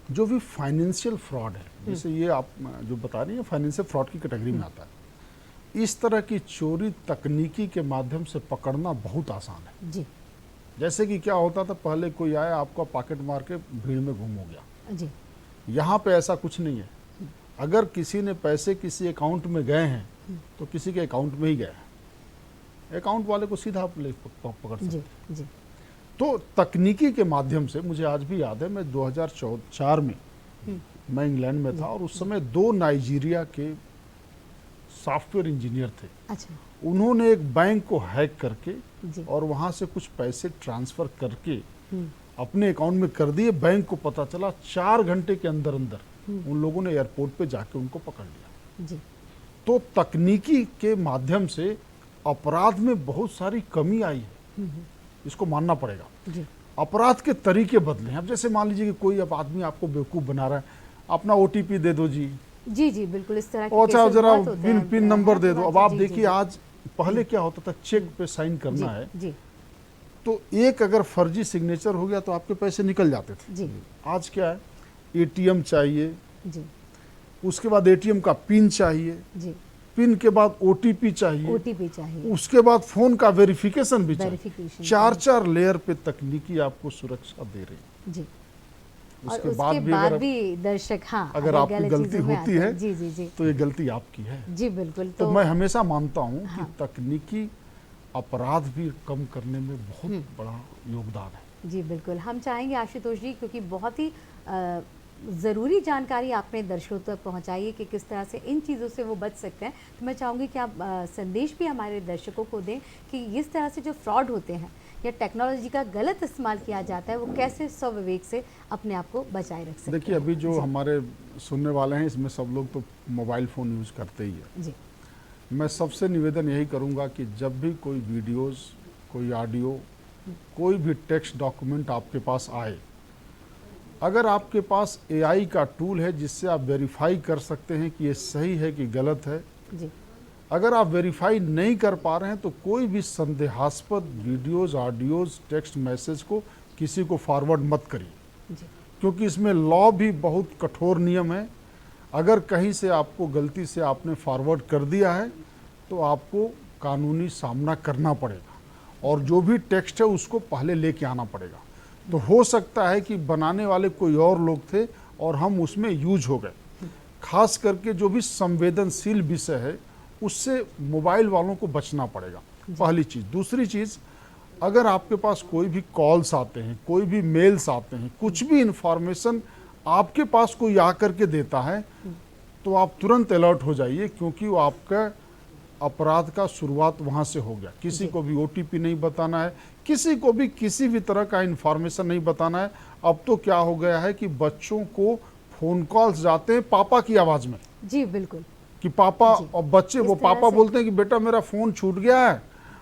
Speaker 2: जो भी फाइनेंशियल फ्रॉड है, जैसे ये आप जो बता रही हैं फाइनेंशियल फ्रॉड की कैटेगरी में आता है, इस तरह की चोरी तकनीकी के माध्यम से पकड़ना बहुत आसान है
Speaker 1: जी
Speaker 2: जैसे कि क्या होता था, पहले कोई आया आपका पॉकेट मार के भीड़ में गुम हो गया।
Speaker 1: जी
Speaker 2: यहाँ पे ऐसा कुछ नहीं है। अगर किसी ने पैसे किसी अकाउंट में गए हैं तो किसी के अकाउंट में ही गए हैं, अकाउंट वाले को सीधा आप पकड़ सकते
Speaker 1: जी
Speaker 2: हैं।
Speaker 1: जी
Speaker 2: तो तकनीकी के माध्यम से मुझे आज भी याद है, मैं 2004 में मैं इंग्लैंड में था और उस समय 2 नाइजीरिया के सॉफ्टवेयर इंजीनियर थे।
Speaker 1: अच्छा
Speaker 2: उन्होंने एक बैंक को हैक करके
Speaker 1: जी
Speaker 2: और वहां से कुछ पैसे ट्रांसफर करके अपने अकाउंट में कर दिए। बैंक को पता चला, 4 घंटे के अंदर अंदर उन लोगों ने एयरपोर्ट पे जाके उनको पकड़ लिया।
Speaker 1: जी
Speaker 2: तो तकनीकी के माध्यम से अपराध में बहुत सारी कमी आई है, इसको मानना पड़ेगा।
Speaker 1: जी
Speaker 2: अपराध के तरीके बदले हैं। अब जैसे मान लीजिए कि कोई अब आदमी आपको बेवकूफ बना रहा है, अपना OTP दे दो जी,
Speaker 1: जी जी बिल्कुल इस तरह
Speaker 2: और चाहे
Speaker 1: केसेस
Speaker 2: जरा
Speaker 1: बहुत होते हैं।
Speaker 2: पिन नंबर दे दो। अब आप
Speaker 1: जी, जी,
Speaker 2: देखिए
Speaker 1: जी,
Speaker 2: आज, पहले क्या होता था, चेक पे साइन करना है
Speaker 1: जी
Speaker 2: तो एक अगर फर्जी सिग्नेचर हो गया तो आपके पैसे निकल जाते थे।
Speaker 1: जी
Speaker 2: आज क्या है, ATM चाहिए,
Speaker 1: जी
Speaker 2: उसके बाद ATM का पिन चाहिए,
Speaker 1: जी
Speaker 2: पिन के बाद OTP चाहिए,
Speaker 1: OTP चाहिए,
Speaker 2: उसके बाद फोन का वेरिफिकेशन भी चाहिए।
Speaker 1: वेरिफिकेशन
Speaker 2: 4 लेयर पे तकनीकी आपको सुरक्षा दे रही है।
Speaker 1: जी और
Speaker 2: उसके
Speaker 1: उसके
Speaker 2: बाद भी
Speaker 1: बाद
Speaker 2: अगर
Speaker 1: भी दर्शक हाँ
Speaker 2: अगर आपकी
Speaker 1: गलत
Speaker 2: गलती
Speaker 1: चीज़ों में
Speaker 2: होती
Speaker 1: आते
Speaker 2: है
Speaker 1: हैं। जी जी जी
Speaker 2: तो ये गलती आपकी है।
Speaker 1: जी बिल्कुल।
Speaker 2: तो मैं हमेशा मानता हूँ
Speaker 1: हाँ।
Speaker 2: कि तकनीकी अपराध भी कम करने में बहुत बड़ा योगदान है।
Speaker 1: जी बिल्कुल, हम चाहेंगे आशुतोष जी, क्योंकि बहुत ही ज़रूरी जानकारी आपने दर्शकों तक पहुंचाई है कि किस तरह से इन चीज़ों से वो बच सकते हैं। तो मैं चाहूँगी कि आप संदेश भी हमारे दर्शकों को दें कि इस तरह से जो फ्रॉड होते हैं या टेक्नोलॉजी का गलत इस्तेमाल किया जाता है, वो कैसे स्वविवेक से अपने आप को बचाए रख सकते हैं।
Speaker 2: देखिए, अभी जो हमारे सुनने वाले हैं इसमें सब लोग तो मोबाइल फ़ोन यूज़ करते ही है।
Speaker 1: जी
Speaker 2: मैं सबसे निवेदन यही करूंगा कि जब भी कोई वीडियोस, कोई ऑडियो, कोई भी टेक्स्ट डॉक्यूमेंट आपके पास आए, अगर आपके पास AI का टूल है जिससे आप वेरीफाई कर सकते हैं कि ये सही है कि गलत है,
Speaker 1: जी
Speaker 2: अगर आप वेरीफाई नहीं कर पा रहे हैं तो कोई भी संदेहास्पद वीडियोस, ऑडियोज, टेक्स्ट मैसेज को किसी को फॉरवर्ड मत करिए,
Speaker 1: जी
Speaker 2: क्योंकि इसमें लॉ भी बहुत कठोर नियम है। अगर कहीं से आपको गलती से आपने फॉरवर्ड कर दिया है तो आपको कानूनी सामना करना पड़ेगा और जो भी टेक्स्ट है उसको पहले लेके आना पड़ेगा। तो हो सकता है कि बनाने वाले कोई और लोग थे और हम उसमें यूज हो गए। खास करके जो भी संवेदनशील विषय है उससे मोबाइल वालों को बचना पड़ेगा, पहली चीज़। दूसरी चीज़, अगर आपके पास कोई भी कॉल्स आते हैं, कोई भी मेल्स आते हैं, कुछ भी इंफॉर्मेशन आपके पास कोई आकर के देता है तो आप तुरंत अलर्ट हो जाइए, क्योंकि वो आपका अपराध का शुरुआत वहाँ से हो गया। किसी को भी OTP नहीं बताना है, किसी को भी किसी भी तरह का इंफॉर्मेशन नहीं बताना है। अब तो क्या हो गया है कि बच्चों को फ़ोन कॉल्स जाते हैं पापा की आवाज़ में,
Speaker 1: जी बिल्कुल,
Speaker 2: कि पापा, और बच्चे वो पापा बोलते हैं कि बेटा मेरा फ़ोन छूट गया है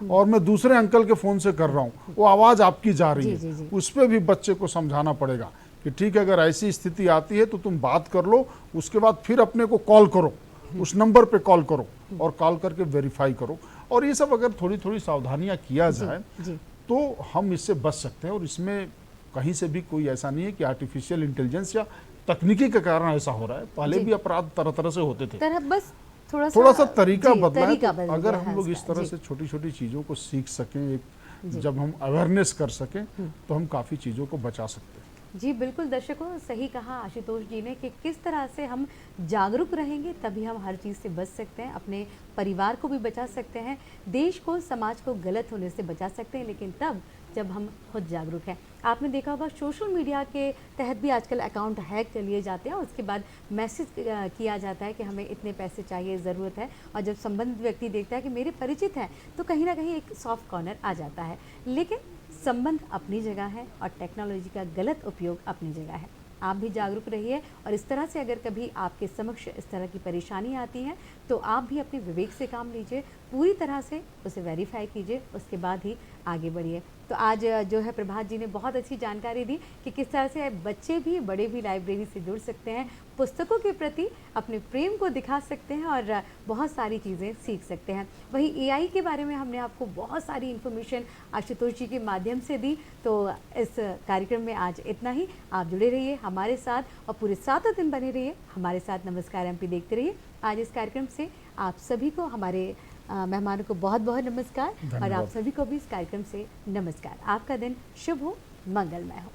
Speaker 2: और मैं दूसरे अंकल के फ़ोन से कर रहा हूँ, वो आवाज़ आपकी जा रही
Speaker 1: जी,
Speaker 2: है।
Speaker 1: जी।
Speaker 2: उस पर भी बच्चे को समझाना पड़ेगा कि ठीक है, अगर ऐसी स्थिति आती है तो तुम बात कर लो, उसके बाद फिर अपने को कॉल करो, उस नंबर पे कॉल करो और कॉल करके वेरीफाई करो। और ये सब अगर थोड़ी थोड़ी सावधानियां किया जाए
Speaker 1: जी
Speaker 2: तो हम इससे बच सकते हैं। और इसमें कहीं से भी कोई ऐसा नहीं है कि आर्टिफिशियल इंटेलिजेंस या तकनीकी के कारण ऐसा हो रहा है। पहले
Speaker 1: जी।
Speaker 2: भी अपराध तरह तरह से होते थे,
Speaker 1: तरह बस थोड़ा
Speaker 2: सा तरीका
Speaker 1: जी,
Speaker 2: बदला है।
Speaker 1: तरीका
Speaker 2: तो
Speaker 1: बदल
Speaker 2: अगर
Speaker 1: गया
Speaker 2: हम
Speaker 1: है
Speaker 2: लोग इस
Speaker 1: उसका।
Speaker 2: तरह
Speaker 1: जी।
Speaker 2: से छोटी छोटी चीज़ों को सीख सकें, एक
Speaker 1: जी।
Speaker 2: जब हम अवेयरनेस कर सकें तो हम काफ़ी चीज़ों को बचा सकते हैं।
Speaker 1: जी बिल्कुल, दर्शकों सही कहा आशुतोष जी ने कि किस तरह से हम जागरूक रहेंगे तभी हम हर चीज़ से बच सकते हैं, अपने परिवार को भी बचा सकते हैं, देश को, समाज को गलत होने से बचा सकते हैं, लेकिन तब जब हम खुद जागरूक हैं। आपने देखा होगा सोशल मीडिया के तहत भी आजकल अकाउंट हैक कर लिए जाते हैं और उसके बाद मैसेज किया जाता है कि हमें इतने पैसे चाहिए, ज़रूरत है, और जब संबंधित व्यक्ति देखता है कि मेरे परिचित हैं तो कहीं ना कहीं एक सॉफ्ट कॉर्नर आ जाता है। लेकिन संबंध अपनी जगह है और टेक्नोलॉजी का गलत उपयोग अपनी जगह है। आप भी जागरूक रहिए और इस तरह से अगर कभी आपके समक्ष इस तरह की परेशानी आती है तो आप भी अपने विवेक से काम लीजिए, पूरी तरह से उसे वेरीफाई कीजिए, उसके बाद ही आगे बढ़िए। तो आज जो है प्रभात जी ने बहुत अच्छी जानकारी दी कि किस तरह से बच्चे भी बड़े भी लाइब्रेरी से जुड़ सकते हैं, पुस्तकों के प्रति अपने प्रेम को दिखा सकते हैं और बहुत सारी चीज़ें सीख सकते हैं। वहीं एआई के बारे में हमने आपको बहुत सारी इन्फॉर्मेशन आशुतोष जी के माध्यम से दी। तो इस कार्यक्रम में आज इतना ही। आप जुड़े रहिए हमारे साथ और पूरे 7 दिन बने रहिए हमारे साथ। नमस्कार एमपी देखते रहिए। आज इस कार्यक्रम से आप सभी को, हमारे मेहमानों को बहुत बहुत नमस्कार और आप सभी को भी इस कार्यक्रम से नमस्कार। आपका दिन शुभ हो, मंगलमय हो।